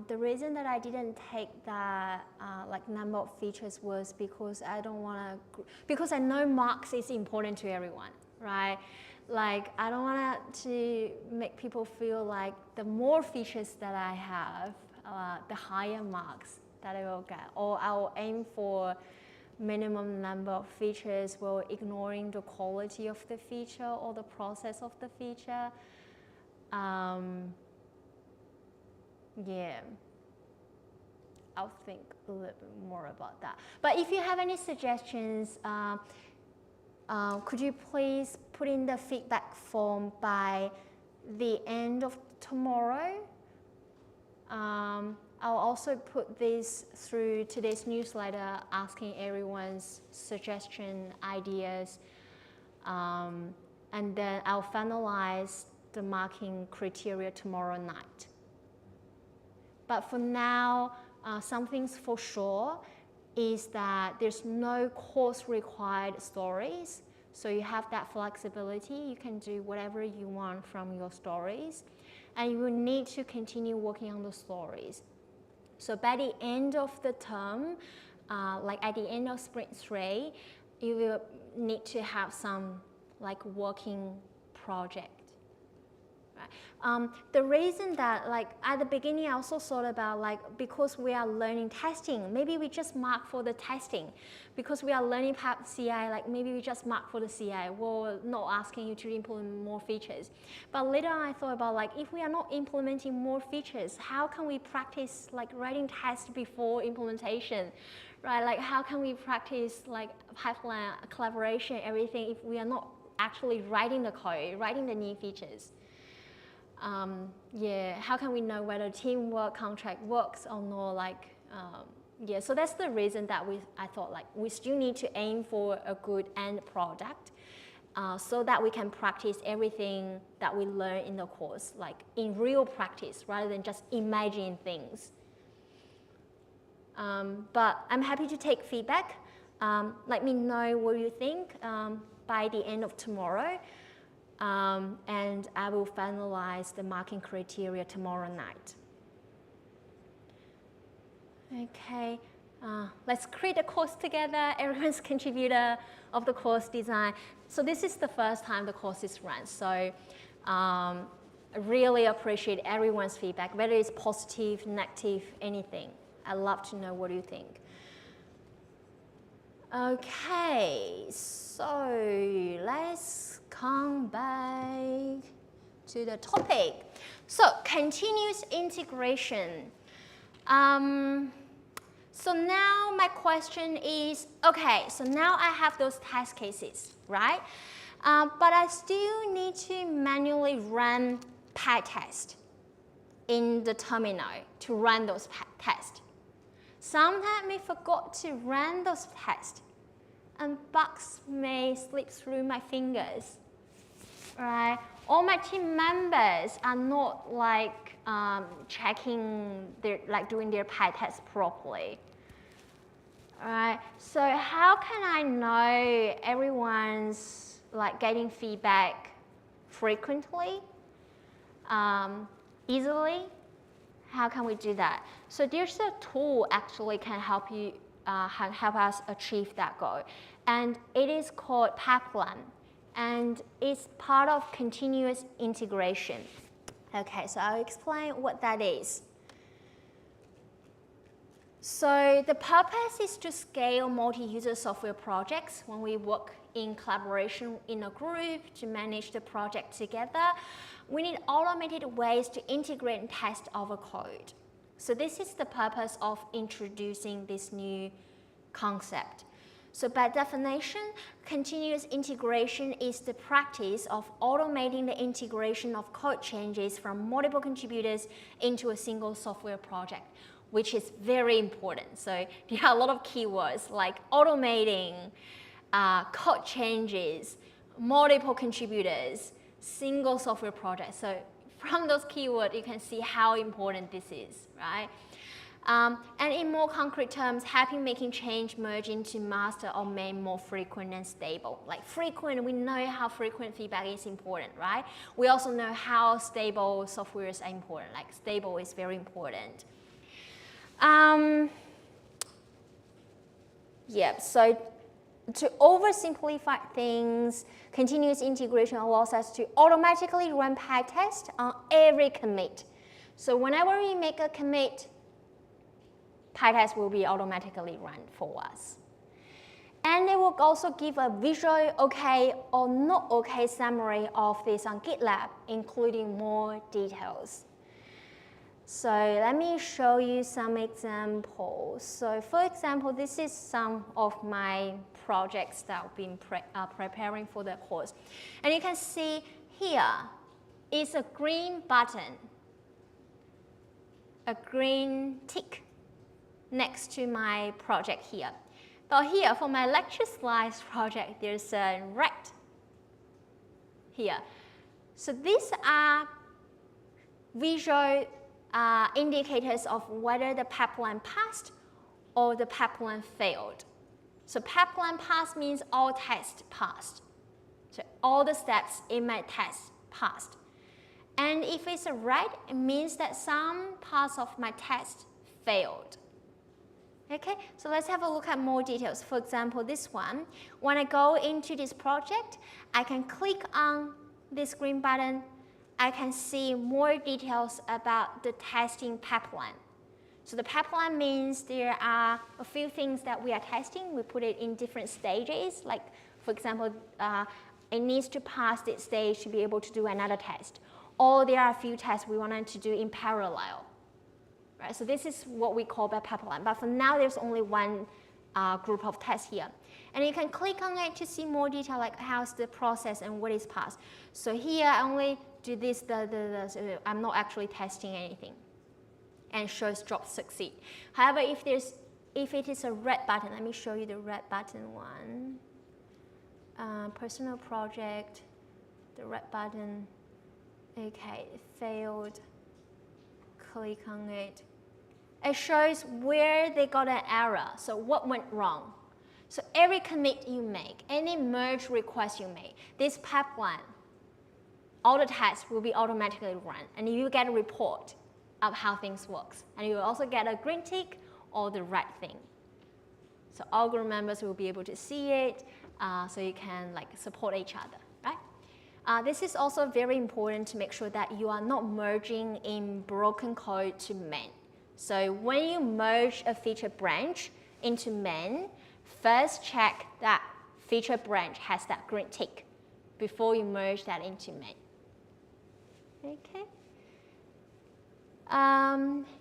The reason that I didn't take that like number of features was because I don't want to, because I know marks is important to everyone, right? Like I don't want to make people feel like the more features that I have, the higher marks that I will get, or I will aim for minimum number of features while ignoring the quality of the feature or the process of the feature. Yeah, I'll think a little bit more about that. But if you have any suggestions, could you please put in the feedback form by the end of tomorrow? I'll also put this through today's newsletter, asking everyone's suggestion, ideas, and then I'll finalize the marking criteria tomorrow night. But for now, something's for sure. is that there's no course required stories. So you have that flexibility. You can do whatever you want from your stories. And you will need to continue working on the stories. So by the end of the term, like at the end of sprint 3, you will need to have some like working project. Right? The reason that like at the beginning I also thought about like because we are learning testing, maybe we just mark for the testing. Because we are learning CI, like maybe we just mark for the CI. We're not asking you to implement more features. But later on I thought about like if we are not implementing more features, how can we practice like writing tests before implementation? Right? Like how can we practice like pipeline collaboration, everything if we are not actually writing the code, writing the new features? Yeah, how can we know whether teamwork contract works or not? Like, yeah, so that's the reason that I thought like we still need to aim for a good end product so that we can practice everything that we learn in the course, like in real practice rather than just imagining things. But I'm happy to take feedback. Let me know what you think by the end of tomorrow. And I will finalize the marking criteria tomorrow night. Okay, let's create a course together. Everyone's contributor of the course design. So this is the first time the course is run. So I really appreciate everyone's feedback, whether it's positive, negative, anything. I'd love to know what you think. Okay, so let's come back to the topic. So continuous integration. So now my question is, okay, so now I have those test cases, right? But I still need to manually run PyTest in the terminal to run those tests. Sometimes I forgot to run those tests, and bugs may slip through my fingers, right? All my team members are not like checking their, like doing their PyTest properly, right? So how can I know everyone's like getting feedback frequently, easily? How can we do that? So there's a tool actually can help you help us achieve that goal, and it is called Pipeline, and it's part of continuous integration. Okay, so I'll explain what that is. So the purpose is to scale multi-user software projects when we work in collaboration in a group to manage the project together. We need automated ways to integrate and test our code. So this is the purpose of introducing this new concept. So by definition, continuous integration is the practice of automating the integration of code changes from multiple contributors into a single software project, which is very important. So there are a lot of keywords like automating, code changes, multiple contributors, single software project. So from those keywords, you can see how important this is, right? And in more concrete terms, helping making change merge into master or main more frequent and stable. Like frequent, we know how frequent feedback is important, right? We also know how stable softwares are important. Like stable is very important. Yeah, so to oversimplify things, continuous integration allows us to automatically run PyTest on every commit. So whenever we make a commit, PyTest will be automatically run for us. And it will also give a visual okay or not okay summary of this on GitLab, including more details. So let me show you some examples. So for example, this is some of my projects that I've been preparing for the course. And you can see here is a green button, a green tick next to my project here. But here for my lecture slides project, there's a red here. So these are visual indicators of whether the pipeline passed or the pipeline failed. So pipeline passed means all tests passed. So all the steps in my test passed. And if it's a red, it means that some parts of my test failed. Okay, so let's have a look at more details. For example, this one, when I go into this project, I can click on this green button. I can see more details about the testing pipeline. So the pipeline means there are a few things that we are testing. We put it in different stages. Like, for example, it needs to pass this stage to be able to do another test. Or there are a few tests we wanted to do in parallel. Right? So this is what we call the pipeline. But for now, there's only one group of tests here. And you can click on it to see more detail, like how's the process and what is passed. So here, I only do this, so I'm not actually testing anything. And shows drop succeed. However, if it is a red button, let me show you the red button one. Personal project, the red button. Okay, it failed. Click on it. It shows where they got an error, so what went wrong. So every commit you make, any merge request you make, this pipeline, all the tests will be automatically run, and you get a report of how things works. And you will also get a green tick or the red thing. So all group members will be able to see it, so you can support each other, right? This is also very important to make sure that you are not merging in broken code to main. So when you merge a feature branch into main, first check that feature branch has that green tick before you merge that into main. Okay.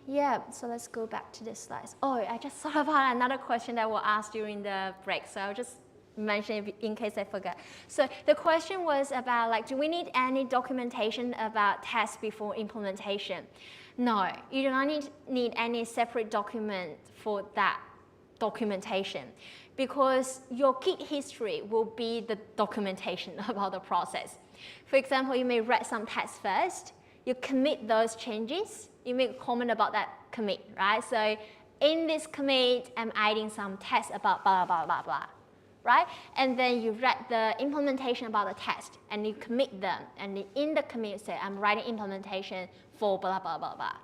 Yeah, so let's go back to the slides. Oh, I just thought about another question that was asked during the break, so I'll just mention it in case I forget. So the question was about, do we need any documentation about tests before implementation? No, you do not need any separate document for that documentation, because your Git history will be the documentation about the process. For example, you may write some tests first, you commit those changes, you make a comment about that commit, right? So in this commit, I'm adding some tests about blah, blah, blah, blah, right? And then you write the implementation about the test, and you commit them. And in the commit, you say, I'm writing implementation for blah, blah, blah, blah.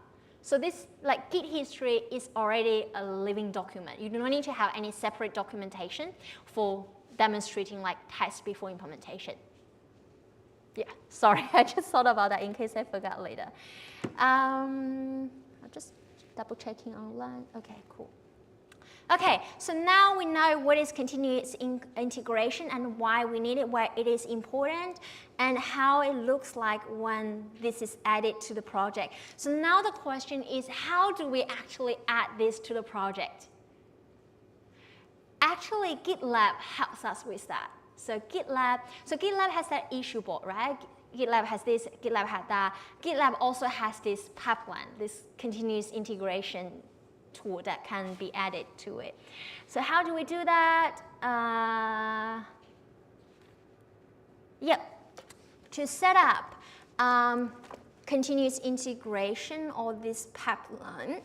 So this, Git history is already a living document. You do not need to have any separate documentation for demonstrating tests before implementation. Yeah, sorry, I just thought about that in case I forgot later. I'm just double checking online. Okay, cool. Okay, so now we know what is continuous integration and why we need it, why it is important, and how it looks like when this is added to the project. So now the question is, how do we actually add this to the project? Actually, GitLab helps us with that. So GitLab has that issue board, right? GitLab has this, GitLab has that. GitLab also has this pipeline, this continuous integration tool that can be added to it. So how do we do that? To set up continuous integration or this pipeline,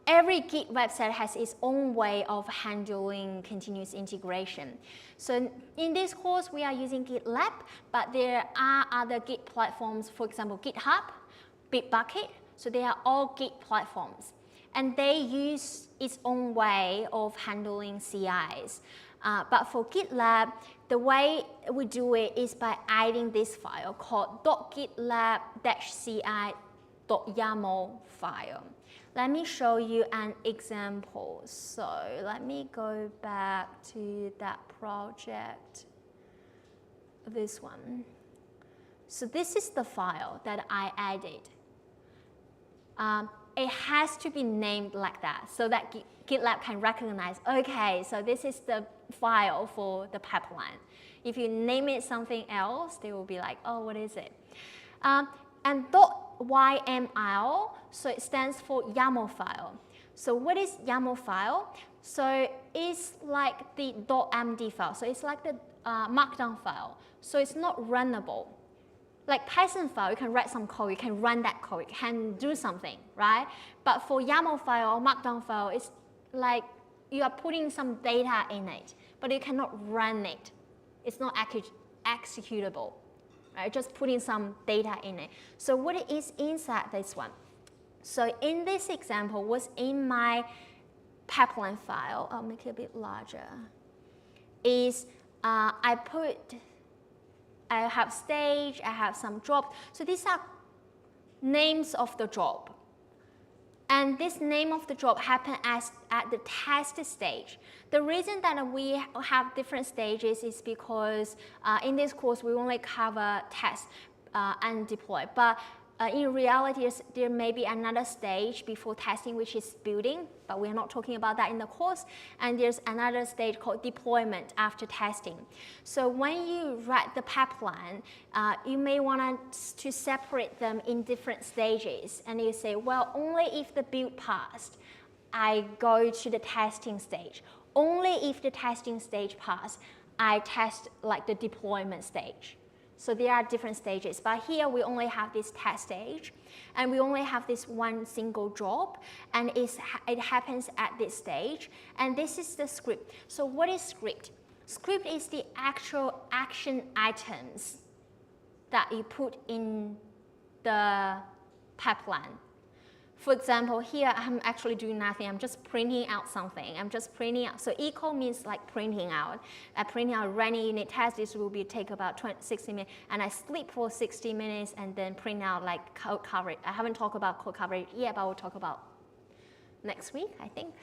every Git website has its own way of handling continuous integration. So in this course, we are using GitLab, but there are other Git platforms, for example, GitHub, Bitbucket. So they are all Git platforms. And they use its own way of handling CIs. But for GitLab, the way we do it is by adding this file called .gitlab-ci.yaml file. Let me show you an example. So let me go back to that project, this one. So this is the file that I added. It has to be named like that so that GitLab can recognize, okay, so this is the file for the pipeline. If you name it something else, they will be like, oh, what is it? And .yml, so it stands for YAML file. So what is YAML file? So it's like the .md file. So it's like the markdown file. So it's not runnable. like Python file, you can write some code, you can run that code, you can do something, right? But for YAML file or Markdown file, it's like you are putting some data in it, but you cannot run it. It's not executable, right? Just putting some data in it. So what is inside this one? So in this example, what's in my pipeline file, I'll make it a bit larger, is I have stage, I have some drops. So these are names of the drop. And this name of the drop happened at the test stage. The reason that we have different stages is because in this course we only cover test and deploy. But in reality, there may be another stage before testing, which is building, but we're not talking about that in the course. And there's another stage called deployment after testing. So when you write the pipeline, you may want to separate them in different stages. And you say, well, only if the build passed, I go to the testing stage. Only if the testing stage passed, I test like the deployment stage. So there are different stages, but here we only have this test stage, and we only have this one single drop, and it happens at this stage, and this is the script. So what is script? Script is the actual action items that you put in the pipeline. For example, here I'm actually doing nothing. I'm just printing out something. I'm just printing out. So echo means like printing out. I print out running unit test. This will take about 60 minutes. And I sleep for 60 minutes and then print out like code coverage. I haven't talked about code coverage yet, but we'll talk about next week, I think.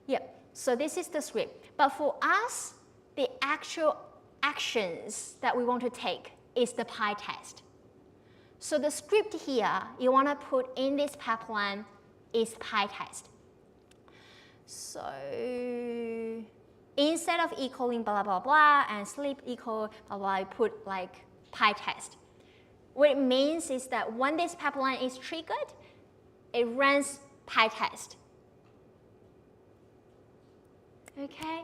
Yeah, so this is the script. But for us, the actual actions that we want to take is the PyTest. So the script here you want to put in this pipeline is PyTest. So instead of equaling blah, blah, blah, and sleep equal blah, blah, I put like PyTest. What it means is that when this pipeline is triggered, it runs PyTest. Okay?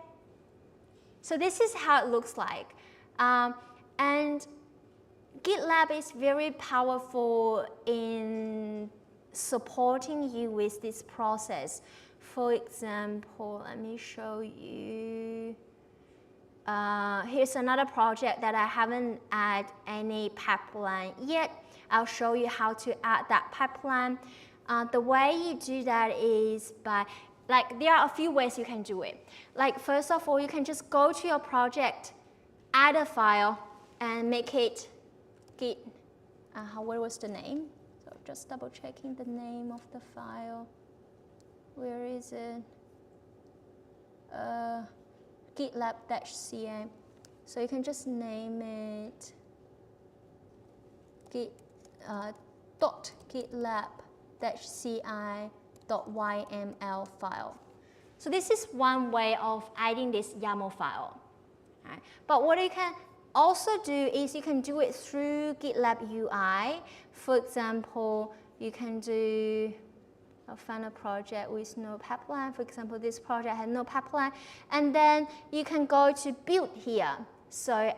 So this is how it looks like. And GitLab is very powerful in supporting you with this process. For example, let me show you. Here's another project that I haven't added any pipeline yet. I'll show you how to add that pipeline. The way you do that is by, like, there are a few ways you can do it. Like, first of all, you can just go to your project, add a file, and make it Git. What was the name? So just double checking the name of the file. Where is it? GitLab-CI. So you can just name it .gitlab-ci.yml file. So this is one way of adding this YAML file. Right? But what you can also do is you can do it through GitLab UI. For example, you can do a final project with no pipeline. For example, this project has no pipeline. And then you can go to build here. So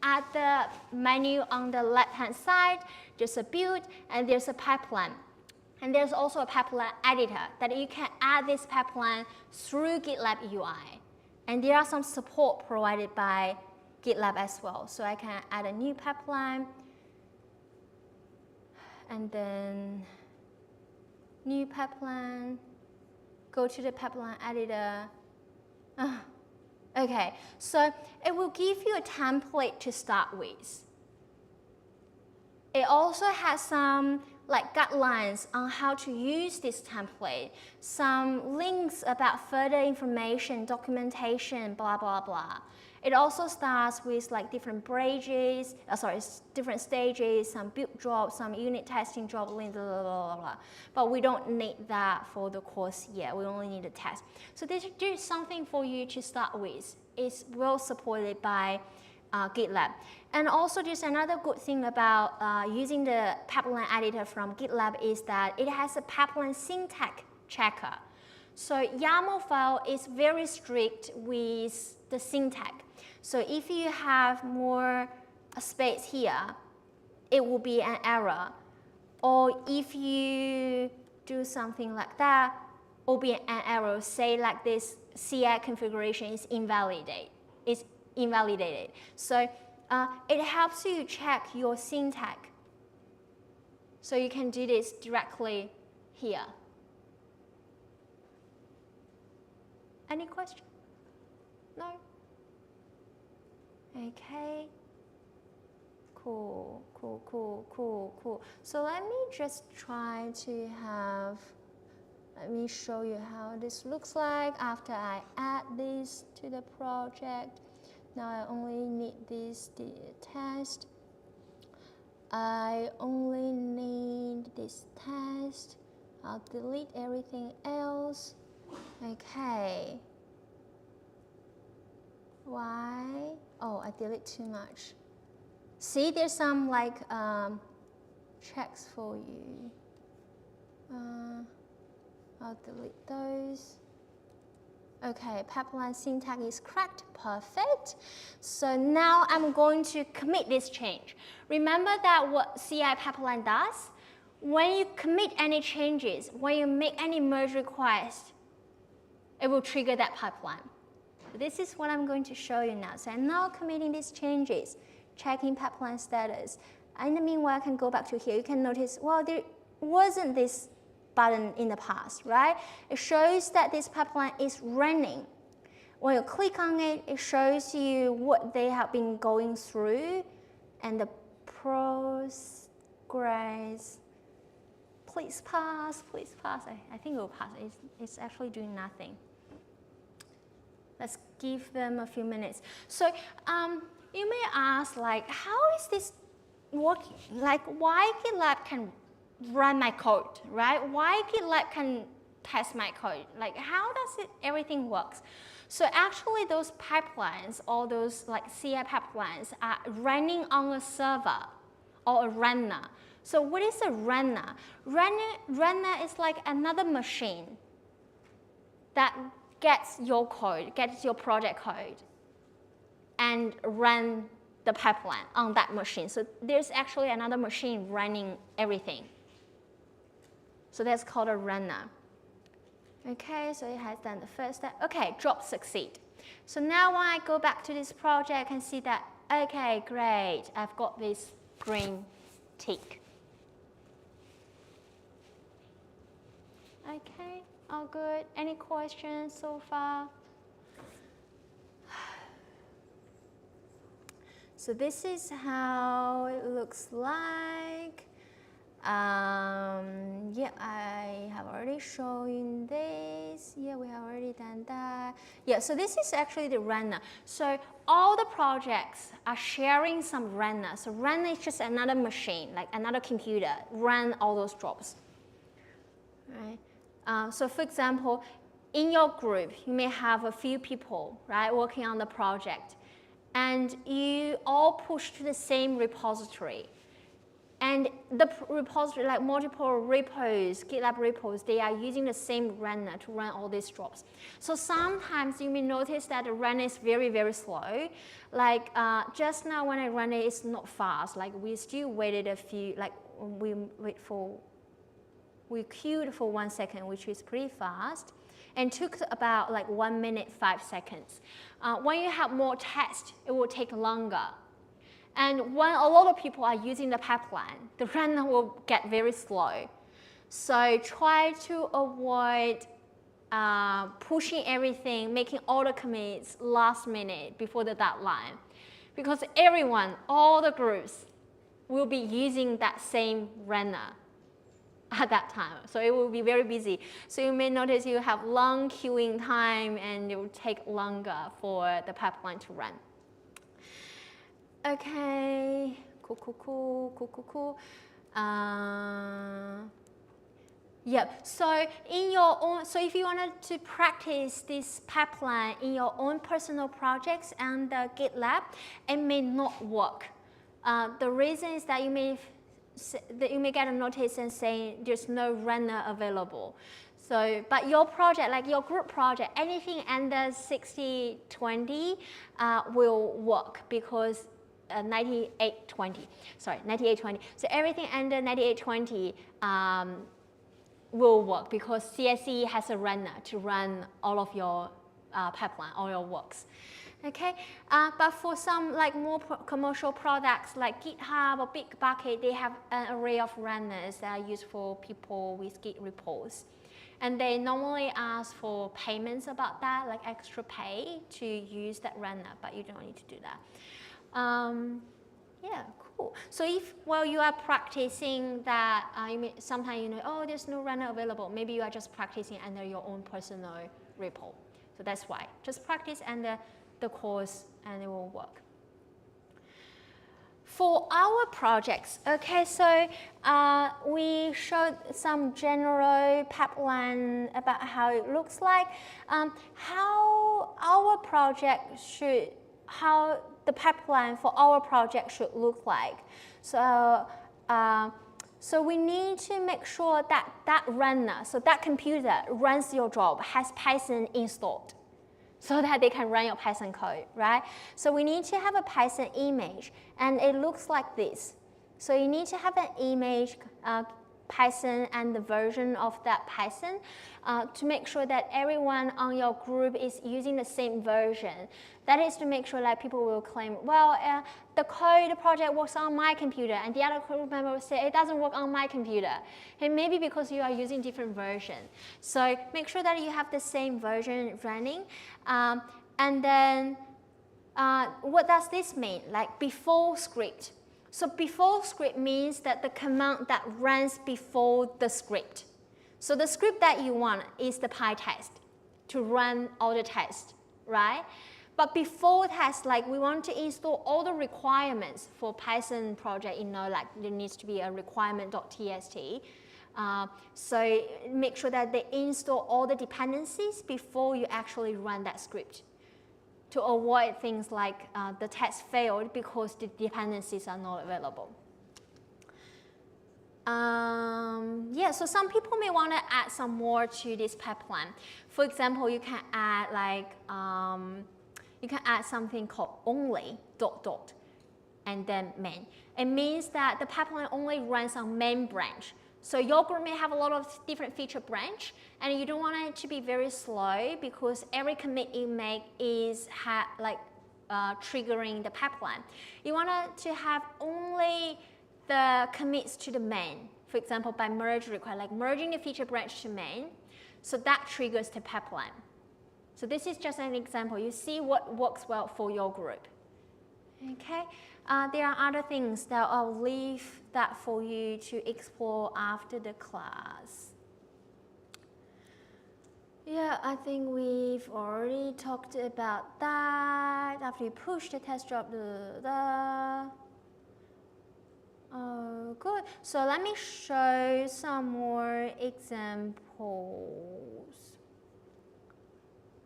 at the menu on the left-hand side, there's a build and there's a pipeline. And there's also a pipeline editor that you can add this pipeline through GitLab UI. And there are some support provided by GitLab as well. So I can add a new pipeline, and then new pipeline, go to the pipeline editor. Okay, so it will give you a template to start with. It also has some like guidelines on how to use this template, some links about further information, documentation, blah, blah, blah. It also starts with like different bridges, different stages, some build drops, some unit testing drop links, blah, blah, blah, blah. But we don't need that for the course yet. We only need a test. So this is something for you to start with. It's well supported by GitLab. And also there's another good thing about using the pipeline editor from GitLab is that it has a pipeline syntax checker. So YAML file is very strict with the syntax. So if you have more space here, it will be an error. Or if you do something like that, it will be an error. Say like this CI configuration is invalidated. So it helps you check your syntax. So you can do this directly here. Any question? No? Okay. Cool. So let me just try to let me show you how this looks like after I add this to the project. Now I only need the test. I only need this test. I'll delete everything else. Okay. Why? Oh, I delete too much. See, there's some like checks for you. I'll delete those. Okay, pipeline syntax is correct, perfect. So now I'm going to commit this change. Remember that what CI pipeline does? When you commit any changes, when you make any merge request, it will trigger that pipeline. This is what I'm going to show you now. So I'm now committing these changes, checking pipeline status. In the meanwhile, I can go back to here. You can notice, well, there wasn't this button in the past, right? It shows that this pipeline is running. When you click on it, it shows you what they have been going through and the progress. Please pass, please pass. I think it will pass. It's actually doing nothing. Let's give them a few minutes. So you may ask, like, how is this working? Like, why GitLab can run my code, right? Why GitLab can test my code? Like, how does everything works? So actually, those pipelines, all those like CI pipelines, are running on a server or a runner. So what is a runner? Runner is like another machine that gets your code, gets your project code, and run the pipeline on that machine. So there's actually another machine running everything. So that's called a runner. Okay, so it has done the first step. Okay, drop succeed. So now when I go back to this project, I can see that, okay, great, I've got this green tick. Okay, all good. Any questions so far? So this is how it looks like. Yeah, I have already shown this. Yeah, we have already done that. Yeah, so this is actually the runner. So all the projects are sharing some runner. So runner is just another machine, like another computer, run all those jobs. Right? So for example, in your group, you may have a few people, right, working on the project. And you all push to the same repository. And the repository, like multiple repos, GitLab repos, they are using the same runner to run all these jobs. So sometimes you may notice that the runner is very, very slow. Like just now when I run it, it's not fast. Like we still waited a few, like we queued for 1 second, which is pretty fast. And took about like 1 minute, 5 seconds. When you have more tests, it will take longer. And when a lot of people are using the pipeline, the runner will get very slow. So try to avoid pushing everything, making all the commits last minute before the deadline. Because everyone, all the groups, will be using that same runner at that time. So it will be very busy. So you may notice you have long queuing time and it will take longer for the pipeline to run. Okay, cool. Yeah, so in your own, so if you wanted to practice this pipeline in your own personal projects and GitLab, it may not work. The reason is that you may get a notice and saying there's no runner available. So, but your project, like your group project, anything under 60/20 will work because 9820. Sorry, 9820. So everything under 9820 will work because CSE has a runner to run all of your pipeline, all your works. Okay, but for some like more commercial products like GitHub or Bitbucket, they have an array of runners that are used for people with Git repos. And they normally ask for payments about that, like extra pay to use that runner, but you don't need to do that. Yeah, cool. So if while you are practicing that, sometimes you know, oh, there's no runner available. Maybe you are just practicing under your own personal repo. So that's why. Just practice under the course and it will work. For our projects, okay, so we showed some general pipeline about how it looks like, how our project should, how the pipeline for our project should look like. So, so we need to make sure that that runner, so that computer runs your job, has Python installed, so that they can run your Python code, right? So we need to have a Python image, and it looks like this. So you need to have an image, Python, and the version of that Python to make sure that everyone on your group is using the same version. That is to make sure that people will claim, well, the code, the project works on my computer, and the other group member will say, it doesn't work on my computer. And maybe because you are using different version. So make sure that you have the same version running. And then what does this mean? Like before script. So before script means that the command that runs before the script. So the script that you want is the PyTest to run all the tests, right? But before test, like we want to install all the requirements for Python project, you know, like there needs to be a requirement.txt. So make sure that they install all the dependencies before you actually run that script to avoid things like the test failed because the dependencies are not available. Yeah, so some people may want to add some more to this pipeline. For example, you can add like, you can add something called only ... and then main. It means that the pipeline only runs on main branch. So your group may have a lot of different feature branch, and you don't want it to be very slow because every commit you make is triggering the pipeline. You want it to have only the commits to the main. For example, by merge request, like merging the feature branch to main, so that triggers the pipeline. So this is just an example. You see what works well for your group. Okay. There are other things that I'll leave that for you to explore after the class. Yeah, I think we've already talked about that. After you push the test job, oh, good. So let me show some more examples.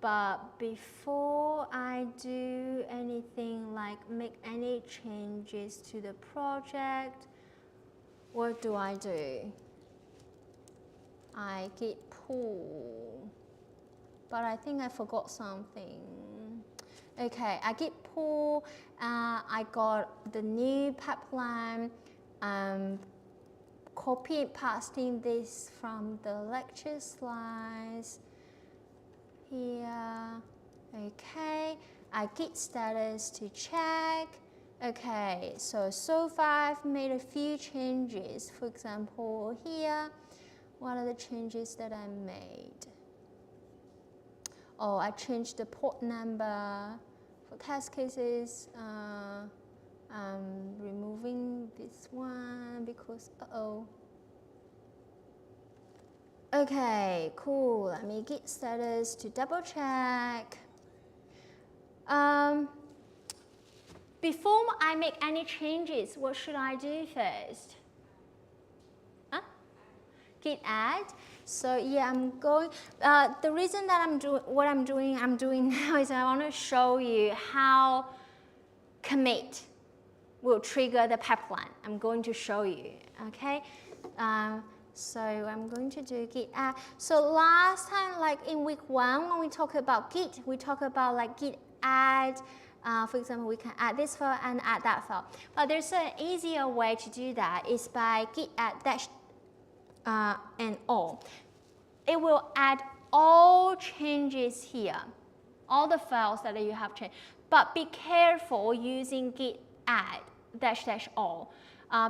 But before I do anything like make any changes to the project, what do? I git pull. But I think I forgot something. Okay, I git pull. I got the new pipeline. Copy and pasting this from the lecture slides. Here, okay, I git status to check. Okay, so far I've made a few changes. For example, here, what are the changes that I made? Oh, I changed the port number for test cases. I'm removing this one because, Okay, cool. Let me git status to double check. Before I make any changes, what should I do first? Git add. So yeah, I'm going. The reason that I'm doing what I'm doing now is I want to show you how commit will trigger the pipeline. I'm going to show you. Okay. So I'm going to do git add. So last time, like in week 1, when we talk about Git, we talk about like git add For example, we can add this file and add that file. But there's an easier way to do that is by git add dash and all. It will add all changes here, all the files that you have changed. But be careful using git add dash dash all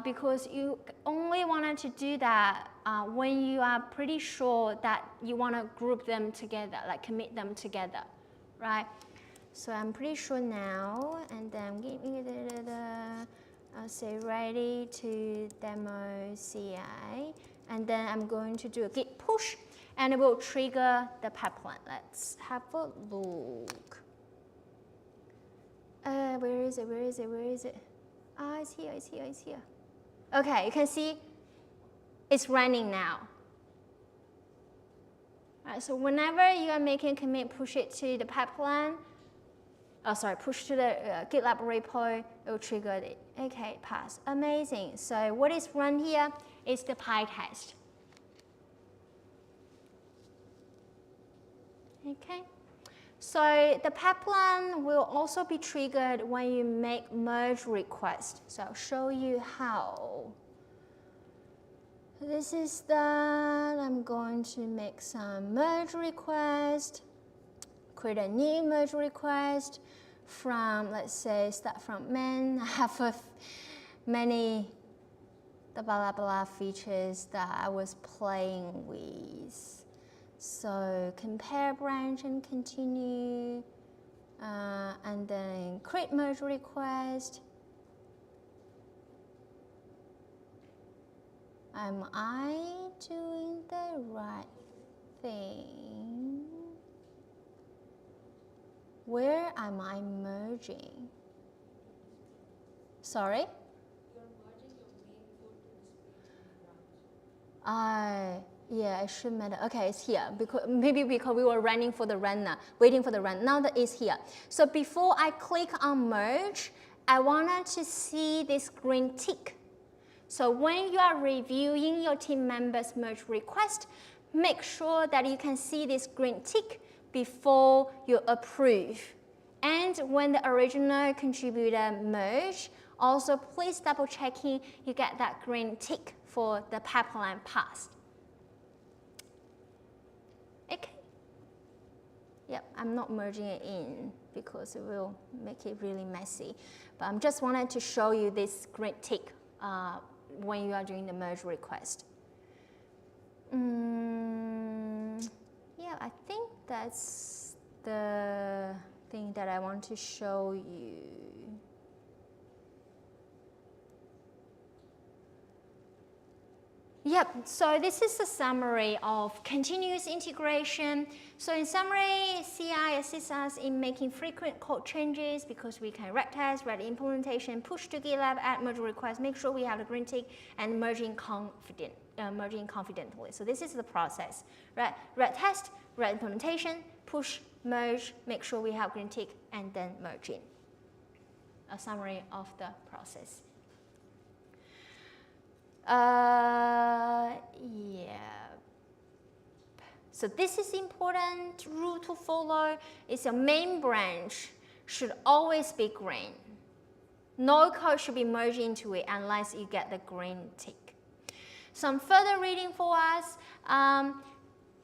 because you only wanted to do that when you are pretty sure that you want to group them together, like commit them together, right? So I'm pretty sure now, and then I'll say ready to demo CI, and then I'm going to do a git push, and it will trigger the pipeline. Let's have a look. Where is it? Where is it? Where is it? Ah, it's here, it's here, it's here. Okay, you can see it's running now. All right, so whenever you are making commit, push it to the pipeline. Oh, sorry, push to the GitLab repo, it will trigger it. Okay, pass. Amazing. So what is run here is the PyTest. Okay. So the pipeline will also be triggered when you make merge request. So I'll show you how. This is done. I'm going to make some merge request. Create a new merge request from, let's say, start from main. I have many the blah blah features that I was playing with. So compare branch and continue, and then create merge request. Am I doing the right thing? Where am I merging? Sorry? You're merging your main code to this branch. Yeah, it should matter. Okay, it's here. Maybe because we were running for the runner, waiting for the run. Now that it's here. So before I click on merge, I wanted to see this green tick. So when you are reviewing your team members' merge request, make sure that you can see this green tick before you approve. And when the original contributor merge, also please double checking you get that green tick for the pipeline pass. Okay. Yep, I'm not merging it in because it will make it really messy. But I'm just wanted to show you this green tick when you are doing the merge request. Yeah, I think that's the thing that I want to show you. Yep, so this is a summary of continuous integration. So in summary, CI assists us in making frequent code changes because we can red test, red implementation, push to GitLab, add merge request, make sure we have the green tick, and merging confidently. So this is the process, right? Red test, red implementation, push, merge, make sure we have green tick, and then merging. A summary of the process. Yeah. So this is important rule to follow. Is your main branch should always be green. No code should be merged into it unless you get the green tick. Some further reading for us.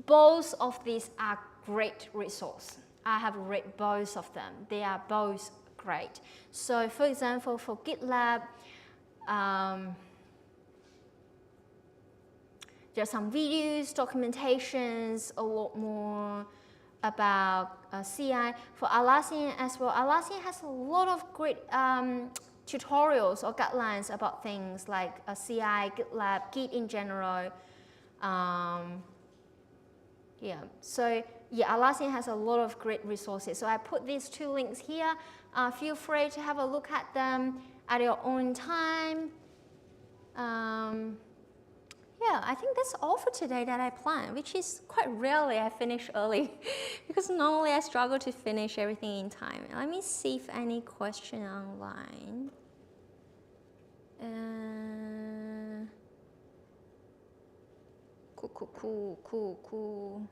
Both of these are great resources. I have read both of them. They are both great. So for example, for GitLab, there's some videos, documentations, a lot more about CI. For Atlassian as well, Atlassian has a lot of great tutorials or guidelines about things like CI, GitLab, Git in general. Yeah, so yeah, Atlassian has a lot of great resources. So I put these two links here. Feel free to have a look at them at your own time. Yeah, I think that's all for today that I planned, which is quite rarely I finish early because normally I struggle to finish everything in time. Let me see if any question online. Cool.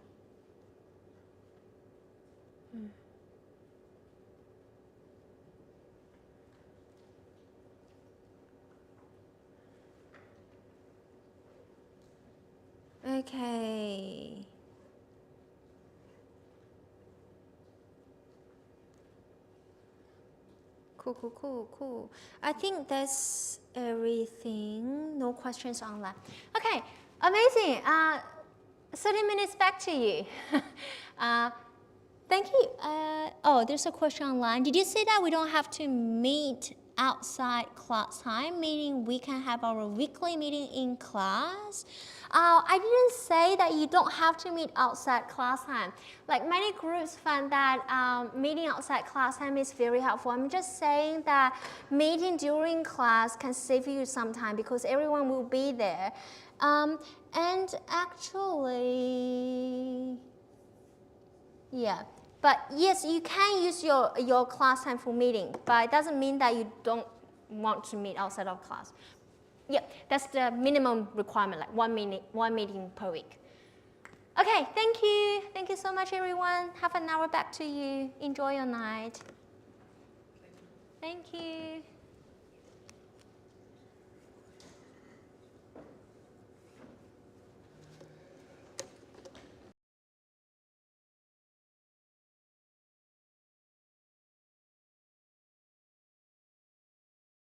Okay. Cool. I think that's everything. No questions on that. Okay, amazing. 30 minutes back to you. Thank you. Oh, there's a question online. Did you say that we don't have to meet outside class time, meaning we can have our weekly meeting in class? I didn't say that you don't have to meet outside class time. Like many groups find that meeting outside class time is very helpful. I'm just saying that meeting during class can save you some time because everyone will be there. And actually, yeah. But yes, you can use your class time for meeting, but it doesn't mean that you don't want to meet outside of class. Yeah, that's the minimum requirement, like one meeting per week. Okay, thank you. Thank you so much, everyone. Half an hour back to you. Enjoy your night. Thank you.